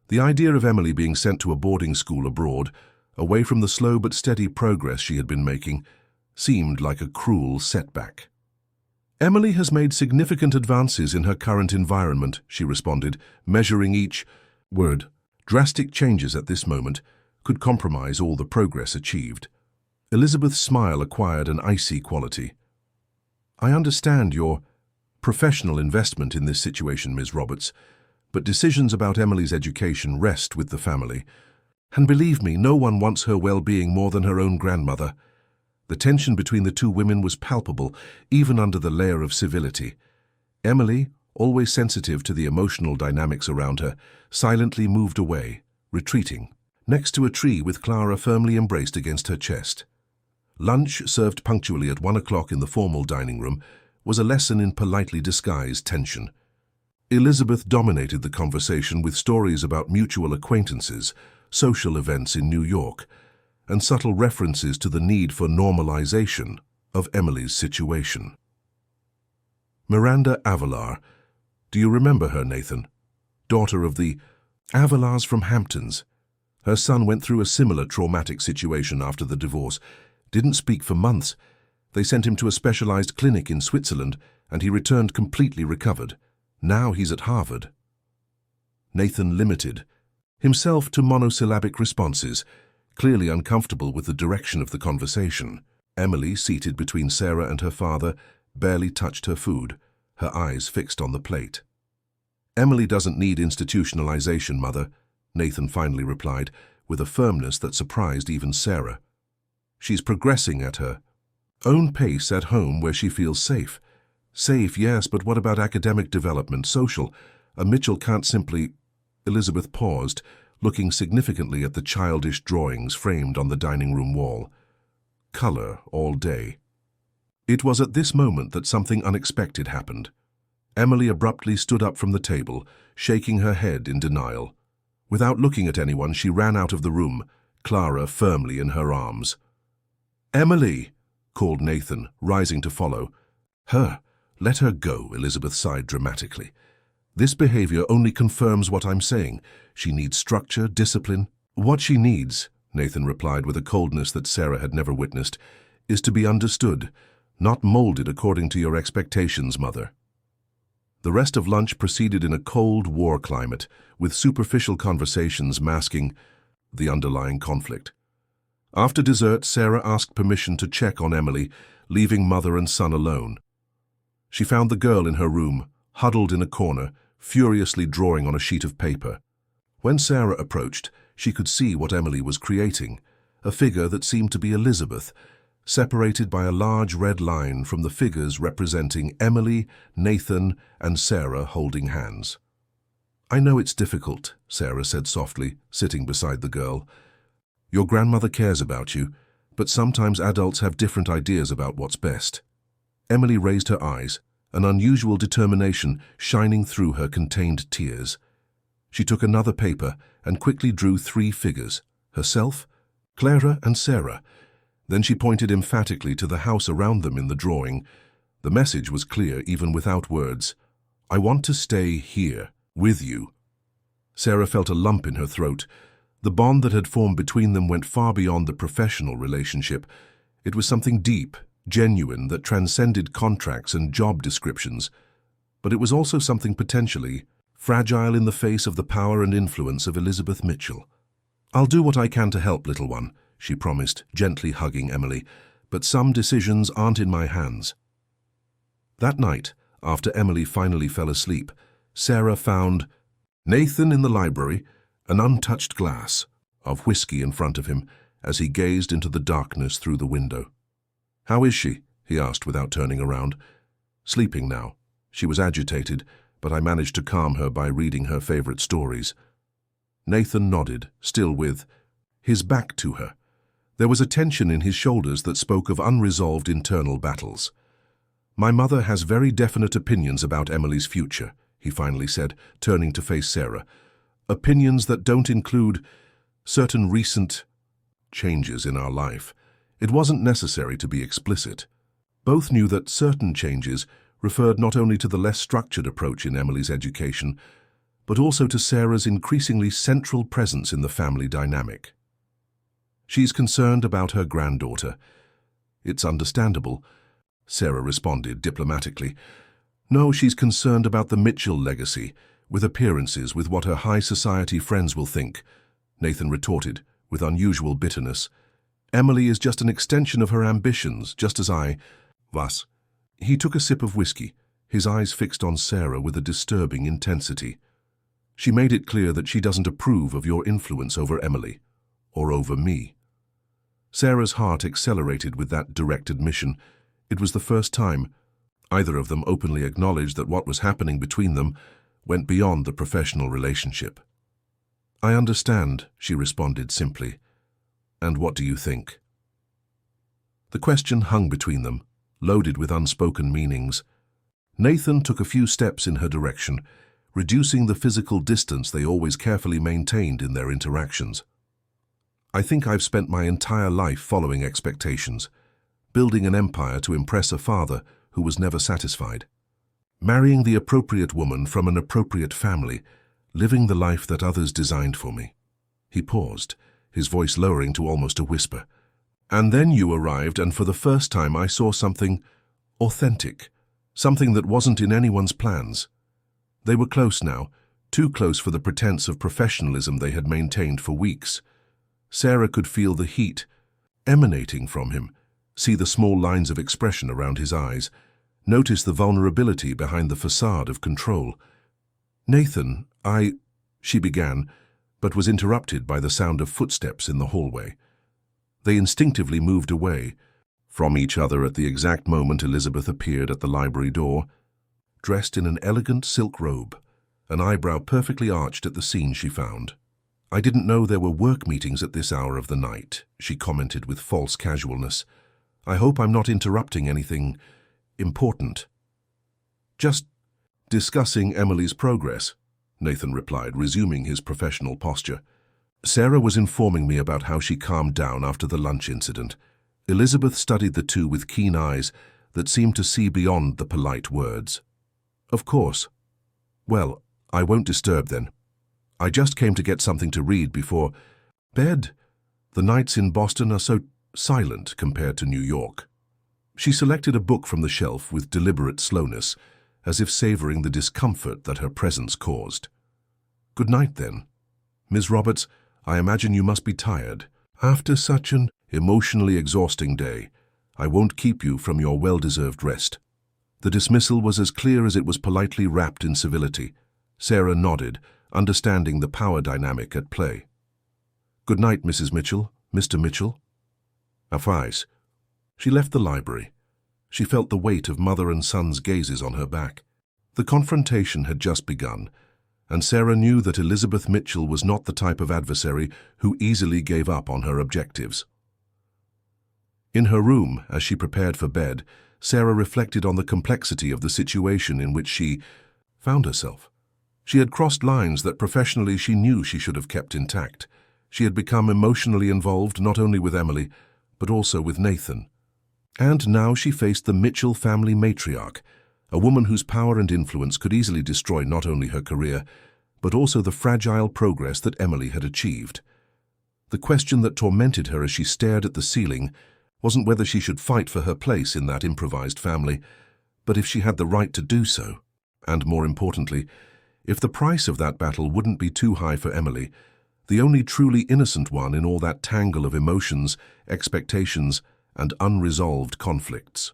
The idea of Emily being sent to a boarding school abroad, away from the slow but steady progress she had been making, seemed like a cruel setback. "Emily has made significant advances in her current environment," she responded, measuring each word. Drastic changes at this moment could compromise all the progress achieved. Elizabeth's smile acquired an icy quality. "I understand your professional investment in this situation, Ms. Roberts, but decisions about Emily's education rest with the family. And believe me, no one wants her well-being more than her own grandmother." The tension between the two women was palpable, even under the layer of civility. Emily, always sensitive to the emotional dynamics around her, silently moved away, retreating, next to a tree with Clara firmly embraced against her chest. Lunch, served punctually at 1 o'clock in the formal dining room, was a lesson in politely disguised tension. Elizabeth dominated the conversation with stories about mutual acquaintances, social events in New York, and subtle references to the need for normalization of Emily's situation. "Miranda Avalar. Do you remember her, Nathan? Daughter of the Avalars from Hamptons. Her son went through a similar traumatic situation after the divorce. Didn't speak for months. They sent him to a specialized clinic in Switzerland, and he returned completely recovered. Now he's at Harvard." Nathan limited himself to monosyllabic responses, clearly uncomfortable with the direction of the conversation. Emily, seated between Sarah and her father, barely touched her food, her eyes fixed on the plate. "Emily doesn't need institutionalization, Mother," Nathan finally replied, with a firmness that surprised even Sarah. "She's progressing at her own pace at home where she feels safe." "Safe, yes, but what about academic development, social? A Mitchell can't simply—" Elizabeth paused, looking significantly at the childish drawings framed on the dining room wall. "Color all day." It was at this moment that something unexpected happened. Emily abruptly stood up from the table, shaking her head in denial. Without looking at anyone, she ran out of the room, Clara firmly in her arms. "Emily!" called Nathan, rising to follow. "Her? Let her go," Elizabeth sighed dramatically. "This behavior only confirms what I'm saying. She needs structure, discipline." "What she needs," Nathan replied with a coldness that Sarah had never witnessed, "is to be understood, not molded according to your expectations, Mother." The rest of lunch proceeded in a cold war climate, with superficial conversations masking the underlying conflict. After dessert, Sarah asked permission to check on Emily, leaving mother and son alone. She found the girl in her room, huddled in a corner, furiously drawing on a sheet of paper. When Sarah approached, she could see what Emily was creating, a figure that seemed to be Elizabeth, separated by a large red line from the figures representing Emily, Nathan, and Sarah holding hands. "I know it's difficult," Sarah said softly, sitting beside the girl. "Your grandmother cares about you, but sometimes adults have different ideas about what's best." Emily raised her eyes, an unusual determination shining through her contained tears. She took another paper and quickly drew 3 figures, herself, Clara, and Sarah. Then she pointed emphatically to the house around them in the drawing. The message was clear even without words. "I want to stay here, with you." Sarah felt a lump in her throat. The bond that had formed between them went far beyond the professional relationship. It was something deep, genuine, that transcended contracts and job descriptions. But it was also something potentially fragile in the face of the power and influence of Elizabeth Mitchell. "I'll do what I can to help, little one," she promised, gently hugging Emily, "but some decisions aren't in my hands." That night, after Emily finally fell asleep, Sarah found Nathan in the library, an untouched glass of whiskey in front of him as he gazed into the darkness through the window. "How is she?" he asked without turning around. "Sleeping now. She was agitated, but I managed to calm her by reading her favorite stories." Nathan nodded, still with his back to her. There was a tension in his shoulders that spoke of unresolved internal battles. "My mother has very definite opinions about Emily's future," he finally said, turning to face Sarah. "Opinions that don't include certain recent changes in our life." It wasn't necessary to be explicit. Both knew that certain changes referred not only to the less structured approach in Emily's education, but also to Sarah's increasingly central presence in the family dynamic. "She's concerned about her granddaughter." "It's understandable," Sarah responded diplomatically. "No, she's concerned about the Mitchell legacy, with appearances, with what her high society friends will think," Nathan retorted, with unusual bitterness. "Emily is just an extension of her ambitions, just as I was." He took a sip of whiskey, his eyes fixed on Sarah with a disturbing intensity. "She made it clear that she doesn't approve of your influence over Emily, or over me." Sarah's heart accelerated with that direct admission. It was the first time either of them openly acknowledged that what was happening between them went beyond the professional relationship. "I understand," she responded simply. "And what do you think?" The question hung between them, loaded with unspoken meanings. Nathan took a few steps in her direction, reducing the physical distance they always carefully maintained in their interactions. "I think I've spent my entire life following expectations, building an empire to impress a father who was never satisfied. Marrying the appropriate woman from an appropriate family, living the life that others designed for me." He paused, his voice lowering to almost a whisper. "And then you arrived, and for the first time I saw something authentic, something that wasn't in anyone's plans." They were close now, too close for the pretense of professionalism they had maintained for weeks. Sarah could feel the heat emanating from him, see the small lines of expression around his eyes, notice the vulnerability behind the facade of control. "Nathan, she began, but was interrupted by the sound of footsteps in the hallway. They instinctively moved away from each other at the exact moment Elizabeth appeared at the library door, dressed in an elegant silk robe, an eyebrow perfectly arched at the scene she found. "I didn't know there were work meetings at this hour of the night," she commented with false casualness. I hope I'm not interrupting anything important. Just discussing Emily's progress, Nathan replied, resuming his professional posture. Sarah was informing me about how she calmed down after the lunch incident. Elizabeth studied the two with keen eyes that seemed to see beyond the polite words. Of course. Well, I won't disturb then. I just came to get something to read before bed. The nights in Boston are so silent compared to New York. She selected a book from the shelf with deliberate slowness, as if savoring the discomfort that her presence caused. Good night, then. Ms. Roberts, I imagine you must be tired. After such an emotionally exhausting day, I won't keep you from your well-deserved rest. The dismissal was as clear as it was politely wrapped in civility. Sarah nodded, understanding the power dynamic at play. Good night, Mrs. Mitchell, Mr. Mitchell. Afais. She left the library. She felt the weight of mother and son's gazes on her back. The confrontation had just begun, and Sarah knew that Elizabeth Mitchell was not the type of adversary who easily gave up on her objectives. In her room, as she prepared for bed, Sarah reflected on the complexity of the situation in which she found herself. She had crossed lines that professionally she knew she should have kept intact. She had become emotionally involved not only with Emily, but also with Nathan. And now she faced the Mitchell family matriarch, a woman whose power and influence could easily destroy not only her career, but also the fragile progress that Emily had achieved. The question that tormented her as she stared at the ceiling wasn't whether she should fight for her place in that improvised family, but if she had the right to do so, and more importantly, if the price of that battle wouldn't be too high for Emily, the only truly innocent one in all that tangle of emotions, expectations, and unresolved conflicts.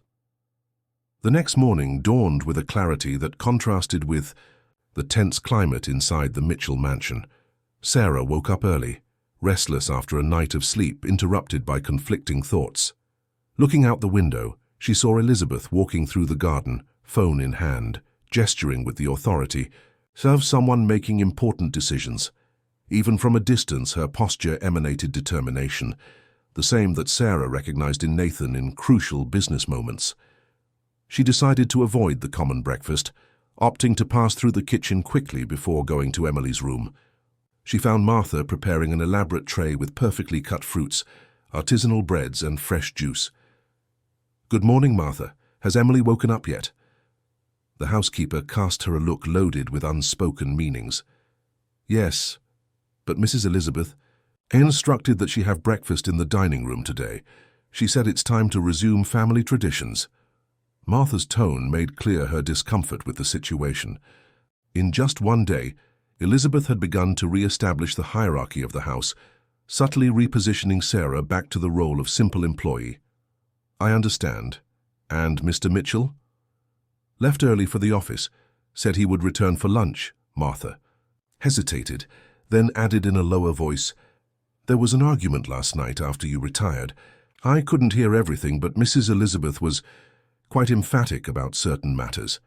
The next morning dawned with a clarity that contrasted with the tense climate inside the Mitchell mansion. Sarah woke up early, restless after a night of sleep interrupted by conflicting thoughts. Looking out the window, she saw Elizabeth walking through the garden, phone in hand, gesturing with the authority of someone making important decisions. Even from a distance, her posture emanated determination, the same that Sarah recognized in Nathan in crucial business moments. She decided to avoid the common breakfast, opting to pass through the kitchen quickly before going to Emily's room. She found Martha preparing an elaborate tray with perfectly cut fruits, artisanal breads, and fresh juice. "Good morning, Martha. Has Emily woken up yet?" The housekeeper cast her a look loaded with unspoken meanings. "Yes, but Mrs. Elizabeth instructed that she have breakfast in the dining room today. She said it's time to resume family traditions." Martha's tone made clear her discomfort with the situation. In just one day, Elizabeth had begun to re-establish the hierarchy of the house, subtly repositioning Sarah back to the role of simple employee. "I understand. And Mr. Mitchell?" "Left early for the office. Said he would return for lunch." Martha hesitated, then added in a lower voice, "There was an argument last night after you retired. I couldn't hear everything, but Mrs. Elizabeth was quite emphatic about certain matters."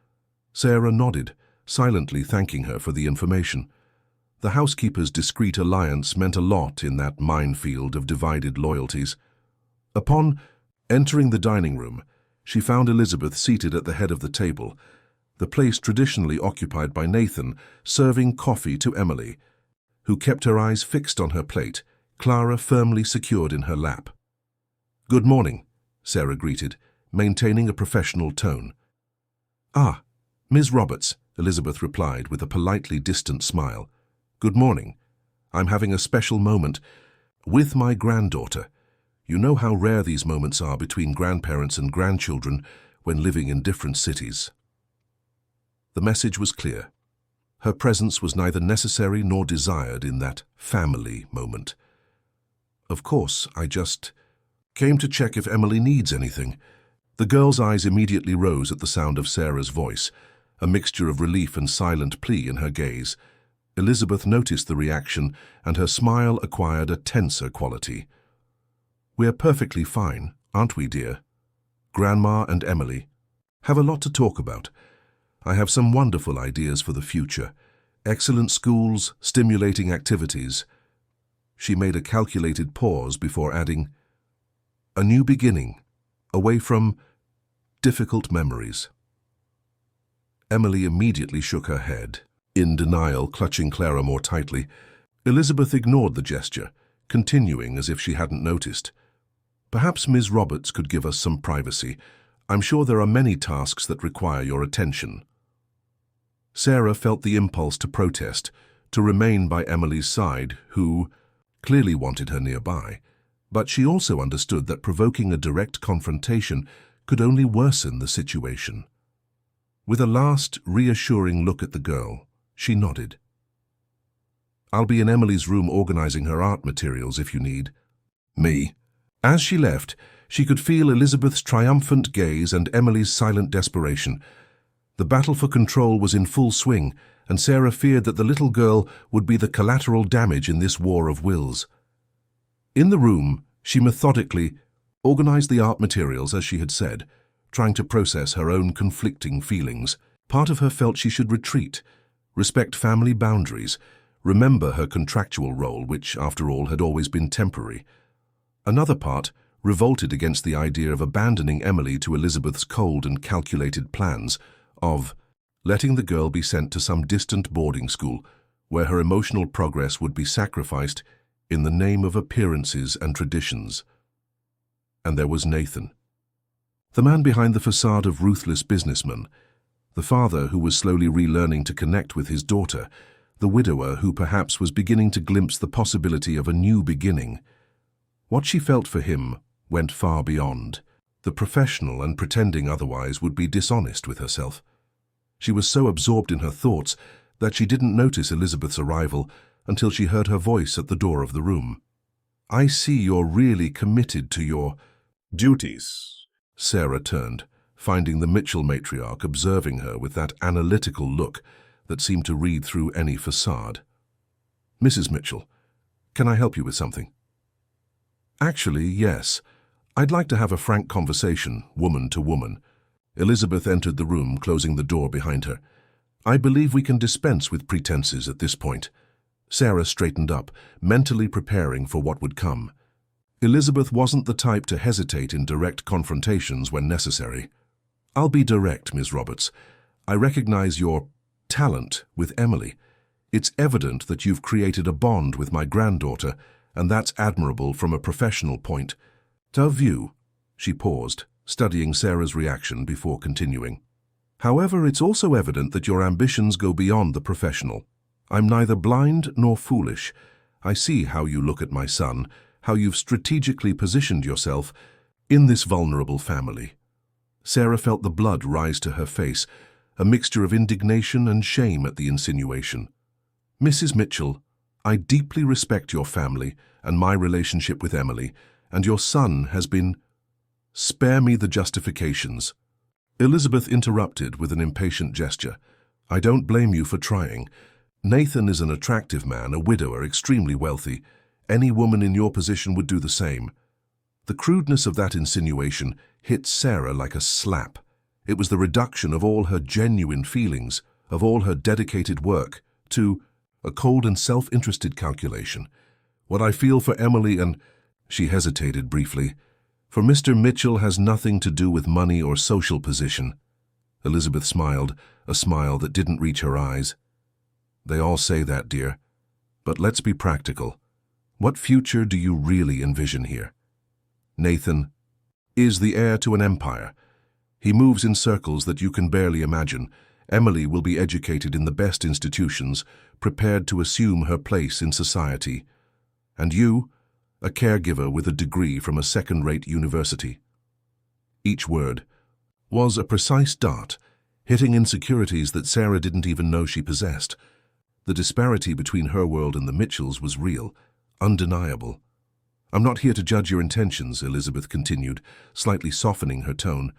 Sarah nodded, silently thanking her for the information. The housekeeper's discreet alliance meant a lot in that minefield of divided loyalties. Upon entering the dining room, she found Elizabeth seated at the head of the table, the place traditionally occupied by Nathan, serving coffee to Emily, who kept her eyes fixed on her plate, Clara firmly secured in her lap. "Good morning," Sarah greeted, maintaining a professional tone. "Ah, Ms. Roberts," Elizabeth replied with a politely distant smile. "Good morning. I'm having a special moment with my granddaughter. You know how rare these moments are between grandparents and grandchildren when living in different cities." The message was clear. Her presence was neither necessary nor desired in that family moment. "Of course, I just came to check if Emily needs anything." The girl's eyes immediately rose at the sound of Sarah's voice, a mixture of relief and silent plea in her gaze. Elizabeth noticed the reaction, and her smile acquired a tenser quality. "We're perfectly fine, aren't we, dear? Grandma and Emily have a lot to talk about. I have some wonderful ideas for the future. Excellent schools, stimulating activities." She made a calculated pause before adding, "A new beginning, away from difficult memories. Emily immediately shook her head, in denial, clutching Clara more tightly. Elizabeth ignored the gesture, continuing as if she hadn't noticed. Perhaps Ms. Roberts could give us some privacy. I'm sure there are many tasks that require your attention. Sarah felt the impulse to protest, to remain by Emily's side, who clearly wanted her nearby. But she also understood that provoking a direct confrontation could only worsen the situation. With a last, reassuring look at the girl, she nodded. I'll be in Emily's room organizing her art materials if you need me. As she left, she could feel Elizabeth's triumphant gaze and Emily's silent desperation. The battle for control was in full swing, and Sarah feared that the little girl would be the collateral damage in this war of wills. In the room, she methodically organized the art materials as she had said, trying to process her own conflicting feelings. Part of her felt she should retreat, respect family boundaries, remember her contractual role, which, after all, had always been temporary. Another part revolted against the idea of abandoning Emily to Elizabeth's cold and calculated plans, of letting the girl be sent to some distant boarding school where her emotional progress would be sacrificed in the name of appearances and traditions. And there was Nathan, the man behind the facade of ruthless businessman, the father who was slowly relearning to connect with his daughter, the widower who perhaps was beginning to glimpse the possibility of a new beginning. What she felt for him went far beyond. The professional and pretending otherwise would be dishonest with herself. She was so absorbed in her thoughts that she didn't notice Elizabeth's arrival until she heard her voice at the door of the room. I see you're really committed to your duties. Sarah turned, finding the Mitchell matriarch observing her with that analytical look that seemed to read through any facade. Mrs. Mitchell, can I help you with something? Actually, yes. I'd like to have a frank conversation, woman to woman. Elizabeth entered the room, closing the door behind her. I believe we can dispense with pretenses at this point. Sarah straightened up, mentally preparing for what would come. Elizabeth wasn't the type to hesitate in direct confrontations when necessary. I'll be direct, Ms. Roberts. I recognize your talent with Emily. It's evident that you've created a bond with my granddaughter, and that's admirable from a professional point of view. She paused, studying Sarah's reaction before continuing. However, it's also evident that your ambitions go beyond the professional. I'm neither blind nor foolish. I see how you look at my son, how you've strategically positioned yourself in this vulnerable family. Sarah felt the blood rise to her face, a mixture of indignation and shame at the insinuation. Mrs. Mitchell, I deeply respect your family and my relationship with Emily, and your son has been... Spare me the justifications. Elizabeth interrupted with an impatient gesture. I don't blame you for trying. Nathan is an attractive man, a widower, extremely wealthy. Any woman in your position would do the same. The crudeness of that insinuation hit Sarah like a slap. It was the reduction of all her genuine feelings, of all her dedicated work, to a cold and self-interested calculation. What I feel for Emily and... She hesitated briefly. For Mr. Mitchell has nothing to do with money or social position. Elizabeth smiled, a smile that didn't reach her eyes. They all say that, dear. But let's be practical. What future do you really envision here? Nathan is the heir to an empire. He moves in circles that you can barely imagine. Emily will be educated in the best institutions, prepared to assume her place in society. And you, a caregiver with a degree from a second-rate university. Each word was a precise dart, hitting insecurities that Sarah didn't even know she possessed. The disparity between her world and the Mitchells was real, undeniable. I'm not here to judge your intentions, Elizabeth continued, slightly softening her tone,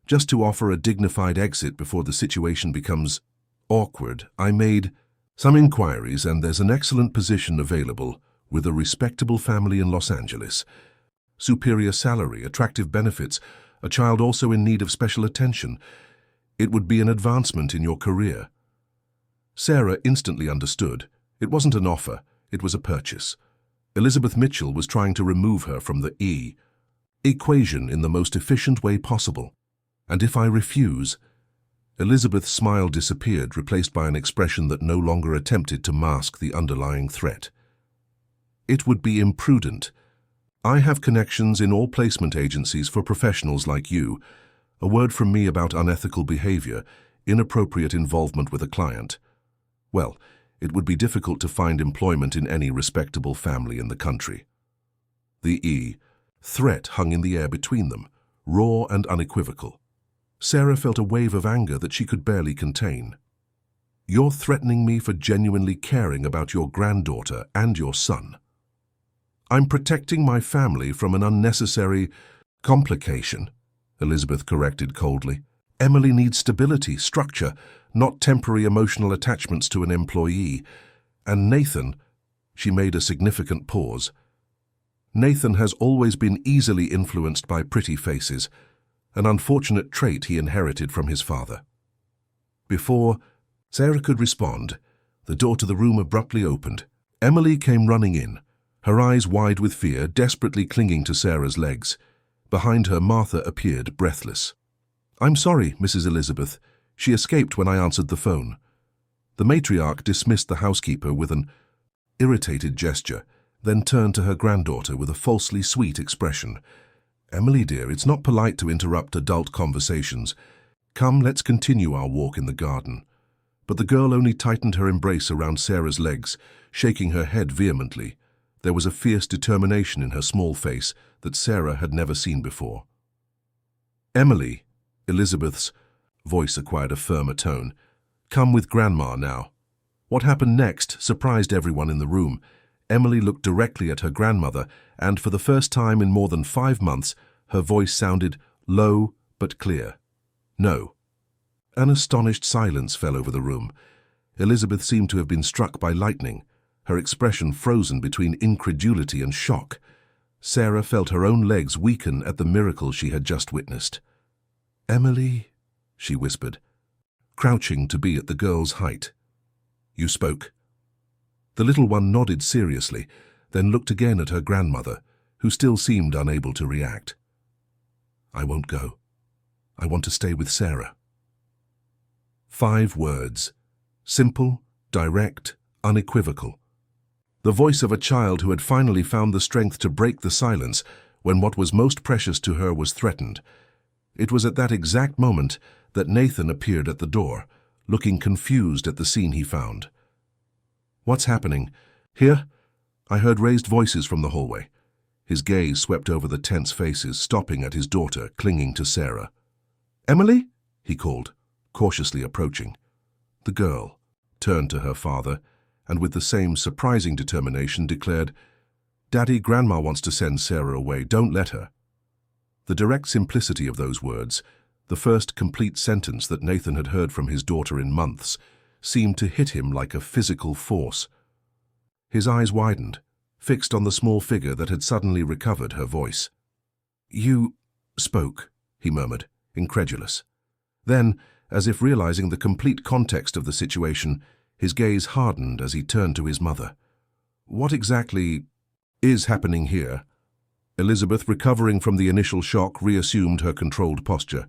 just to offer a dignified exit before the situation becomes awkward. I made some inquiries, and there's an excellent position available with a respectable family in Los Angeles. Superior salary, attractive benefits, a child also in need of special attention. It would be an advancement in your career. Sarah instantly understood. It wasn't an offer, it was a purchase. Elizabeth Mitchell was trying to remove her from the E. equation in the most efficient way possible. And if I refuse? Elizabeth's smile disappeared, replaced by an expression that no longer attempted to mask the underlying threat. It would be imprudent. I have connections in all placement agencies for professionals like you. A word from me about unethical behavior, inappropriate involvement with a client. Well, it would be difficult to find employment in any respectable family in the country. The threat hung in the air between them, raw and unequivocal. Sarah felt a wave of anger that she could barely contain. You're threatening me for genuinely caring about your granddaughter and your son. I'm protecting my family from an unnecessary complication, Elizabeth corrected coldly. Emily needs stability, structure, not temporary emotional attachments to an employee. And Nathan, she made a significant pause. Nathan has always been easily influenced by pretty faces, an unfortunate trait he inherited from his father. Before Sarah could respond, the door to the room abruptly opened. Emily came running in, her eyes wide with fear, desperately clinging to Sarah's legs. Behind her, Martha appeared, breathless. I'm sorry, Mrs. Elizabeth. She escaped when I answered the phone. The matriarch dismissed the housekeeper with an irritated gesture, then turned to her granddaughter with a falsely sweet expression. Emily, dear, it's not polite to interrupt adult conversations. Come, let's continue our walk in the garden. But the girl only tightened her embrace around Sarah's legs, shaking her head vehemently. There was a fierce determination in her small face that Sarah had never seen before. Emily, Elizabeth's voice acquired a firmer tone. Come with Grandma now. What happened next surprised everyone in the room. Emily looked directly at her grandmother, and for the first time in more than 5 months, her voice sounded low but clear. No. An astonished silence fell over the room. Elizabeth seemed to have been struck by lightning, her expression frozen between incredulity and shock. Sarah felt her own legs weaken at the miracle she had just witnessed. Emily, she whispered, crouching to be at the girl's height. You spoke. The little one nodded seriously, then looked again at her grandmother, who still seemed unable to react. I won't go. I want to stay with Sarah. 5 words. Simple, direct, unequivocal. The voice of a child who had finally found the strength to break the silence when what was most precious to her was threatened. It was at that exact moment that Nathan appeared at the door, looking confused at the scene he found. What's happening? Here? I heard raised voices from the hallway. His gaze swept over the tense faces, stopping at his daughter, clinging to Sarah. Emily? He called, cautiously approaching. The girl turned to her father, and with the same surprising determination declared, Daddy, Grandma wants to send Sarah away. Don't let her. The direct simplicity of those words, the first complete sentence that Nathan had heard from his daughter in months, seemed to hit him like a physical force. His eyes widened, fixed on the small figure that had suddenly recovered her voice. You spoke, he murmured, incredulous. Then, as if realizing the complete context of the situation, his gaze hardened as he turned to his mother. What exactly is happening here? Elizabeth, recovering from the initial shock, reassumed her controlled posture.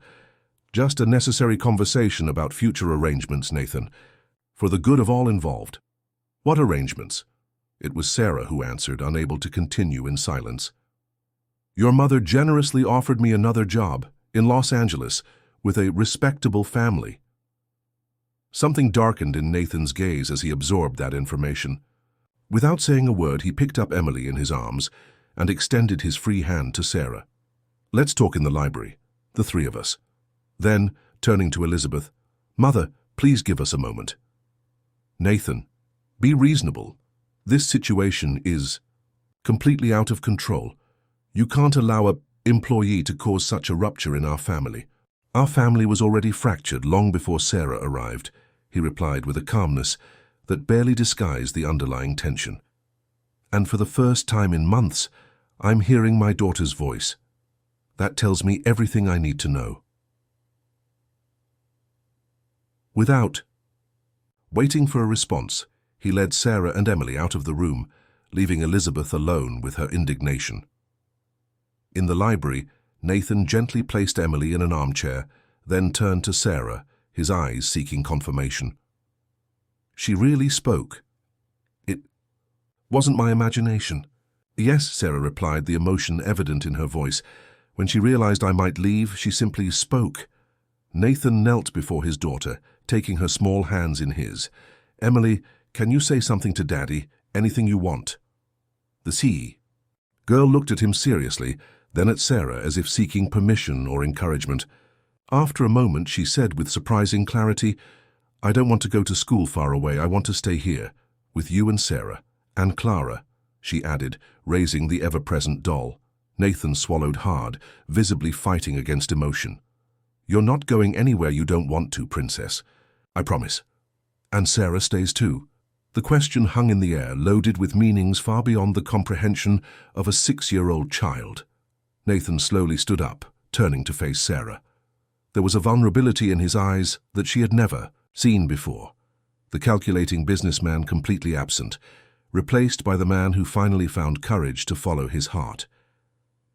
Just a necessary conversation about future arrangements, Nathan, for the good of all involved. What arrangements? It was Sarah who answered, unable to continue in silence. Your mother generously offered me another job in Los Angeles with a respectable family. Something darkened in Nathan's gaze as he absorbed that information. Without saying a word, he picked up Emily in his arms and extended his free hand to Sarah. Let's talk in the library, the 3 of us. Then, turning to Elizabeth, Mother, please give us a moment. Nathan, be reasonable. This situation is completely out of control. You can't allow an employee to cause such a rupture in our family. Our family was already fractured long before Sarah arrived, he replied with a calmness that barely disguised the underlying tension. And for the first time in months, I'm hearing my daughter's voice. That tells me everything I need to know. Without waiting for a response, he led Sarah and Emily out of the room, leaving Elizabeth alone with her indignation. In the library, Nathan gently placed Emily in an armchair, then turned to Sarah, his eyes seeking confirmation. She really spoke. It wasn't my imagination. Yes, Sarah replied, the emotion evident in her voice. When she realized I might leave, she simply spoke. Nathan knelt before his daughter, taking her small hands in his. Emily, can you say something to Daddy? Anything you want? The girl looked at him seriously, then at Sarah as if seeking permission or encouragement. After a moment, she said with surprising clarity, I don't want to go to school far away. I want to stay here, with you and Sarah. And Clara, she added, raising the ever-present doll. Nathan swallowed hard, visibly fighting against emotion. You're not going anywhere you don't want to, Princess. I promise. And Sarah stays too. The question hung in the air, loaded with meanings far beyond the comprehension of a 6-year-old child. Nathan slowly stood up, turning to face Sarah. There was a vulnerability in his eyes that she had never seen before. The calculating businessman completely absent, replaced by the man who finally found courage to follow his heart.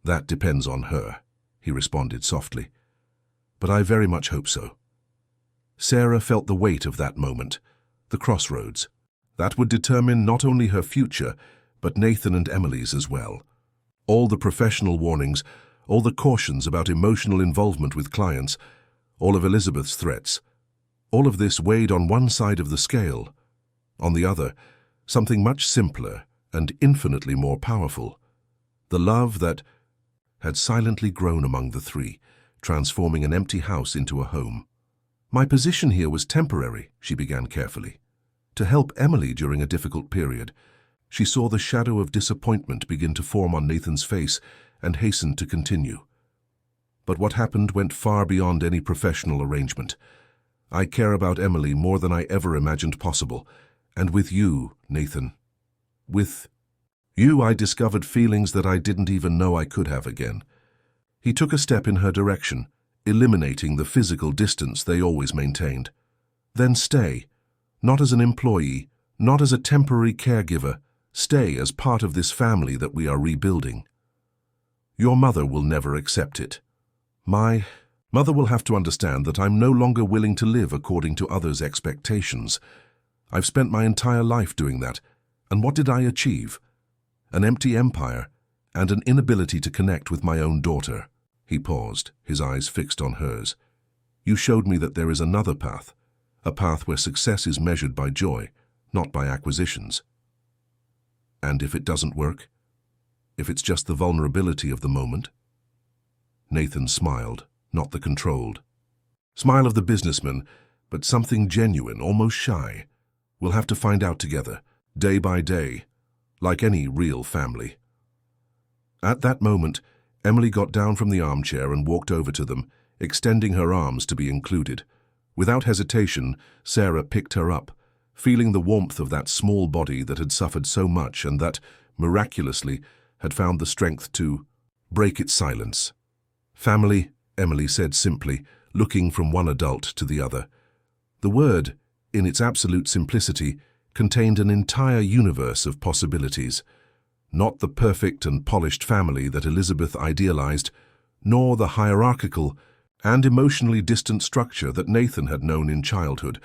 That depends on her, he responded softly. But I very much hope so. Sarah felt the weight of that moment, the crossroads. That would determine not only her future, but Nathan and Emily's as well. All the professional warnings, all the cautions about emotional involvement with clients, all of Elizabeth's threats, all of this weighed on one side of the scale. On the other, something much simpler and infinitely more powerful. The love that had silently grown among the three, transforming an empty house into a home. My position here was temporary, she began carefully. To help Emily during a difficult period. She saw the shadow of disappointment begin to form on Nathan's face and hastened to continue. But what happened went far beyond any professional arrangement. I care about Emily more than I ever imagined possible. And with you, Nathan. With you, I discovered feelings that I didn't even know I could have again. He took a step in her direction, eliminating the physical distance they always maintained. Then stay. Not as an employee, not as a temporary caregiver. Stay as part of this family that we are rebuilding. Your mother will never accept it. My mother will have to understand that I'm no longer willing to live according to others' expectations. I've spent my entire life doing that, and what did I achieve? An empty empire and an inability to connect with my own daughter. He paused, his eyes fixed on hers. You showed me that there is another path, a path where success is measured by joy, not by acquisitions. And if it doesn't work? If it's just the vulnerability of the moment? Nathan smiled, not the controlled smile of the businessman, but something genuine, almost shy. We'll have to find out together, day by day, like any real family. At that moment, Emily got down from the armchair and walked over to them, extending her arms to be included. Without hesitation, Sarah picked her up, feeling the warmth of that small body that had suffered so much and that, miraculously, had found the strength to break its silence. Family, Emily said simply, looking from one adult to the other. The word, in its absolute simplicity, contained an entire universe of possibilities. Not the perfect and polished family that Elizabeth idealized, nor the hierarchical and emotionally distant structure that Nathan had known in childhood,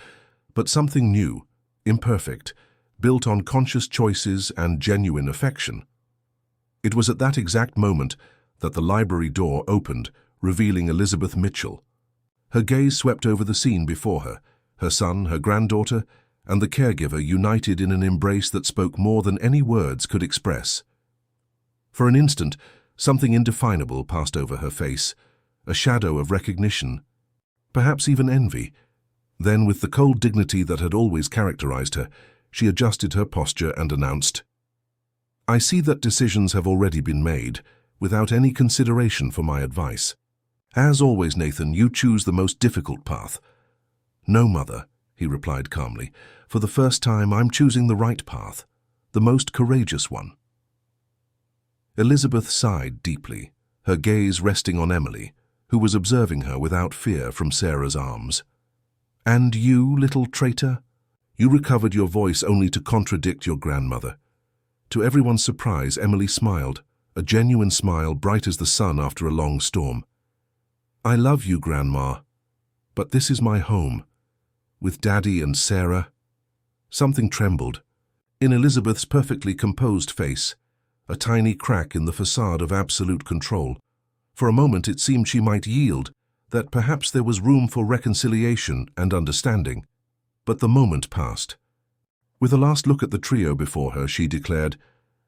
but something new, imperfect, built on conscious choices and genuine affection. It was at that exact moment that the library door opened, revealing Elizabeth Mitchell. Her gaze swept over the scene before her, her son, her granddaughter, and the caregiver united in an embrace that spoke more than any words could express. For an instant, something indefinable passed over her face, a shadow of recognition, perhaps even envy. Then, with the cold dignity that had always characterized her, she adjusted her posture and announced, I see that decisions have already been made, without any consideration for my advice. As always, Nathan, you choose the most difficult path. No, Mother, he replied calmly. For the first time, I'm choosing the right path, the most courageous one. Elizabeth sighed deeply, her gaze resting on Emily, who was observing her without fear from Sarah's arms. And you, little traitor? You recovered your voice only to contradict your grandmother. To everyone's surprise, Emily smiled, a genuine smile bright as the sun after a long storm. "I love you, Grandma, but this is my home, with Daddy and Sarah." Something trembled in Elizabeth's perfectly composed face, a tiny crack in the facade of absolute control. For a moment it seemed she might yield, that perhaps there was room for reconciliation and understanding. But the moment passed. With a last look at the trio before her, she declared,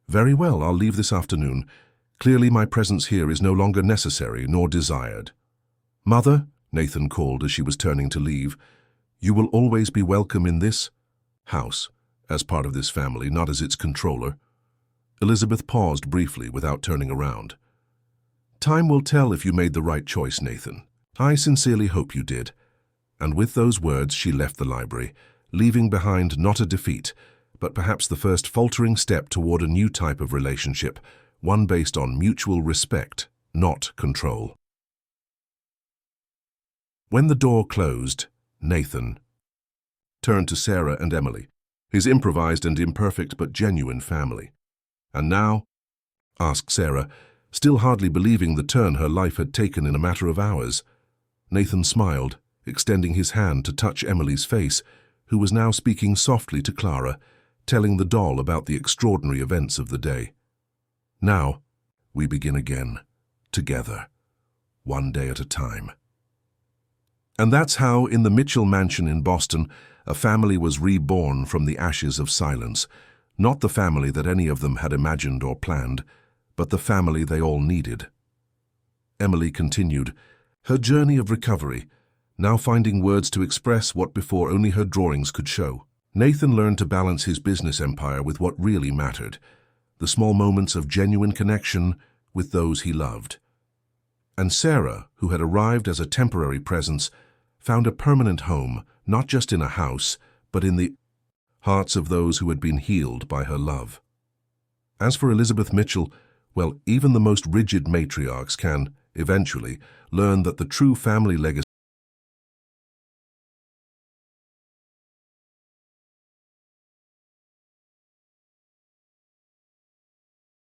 "Very well, I'll leave this afternoon. Clearly my presence here is no longer necessary nor desired." "Mother," Nathan called as she was turning to leave, "you will always be welcome in this house, as part of this family, not as its controller." Elizabeth paused briefly without turning around. "Time will tell if you made the right choice, Nathan. I sincerely hope you did." And with those words she left the library, leaving behind not a defeat, but perhaps the first faltering step toward a new type of relationship, one based on mutual respect, not control. When the door closed, Nathan turned to Sarah and Emily, his improvised and imperfect but genuine family. "And now?" asked Sarah, still hardly believing the turn her life had taken in a matter of hours. Nathan smiled, extending his hand to touch Emily's face, who was now speaking softly to Clara, telling the doll about the extraordinary events of the day. "Now, we begin again, together, one day at a time." And that's how, in the Mitchell mansion in Boston, a family was reborn from the ashes of silence. Not the family that any of them had imagined or planned, but the family they all needed. Emily continued her journey of recovery, now finding words to express what before only her drawings could show. Nathan learned to balance his business empire with what really mattered, the small moments of genuine connection with those he loved. And Sarah, who had arrived as a temporary presence, found a permanent home, not just in a house, but in the hearts of those who had been healed by her love. As for Elizabeth Mitchell, well, even the most rigid matriarchs can, eventually, learn that the true family legacy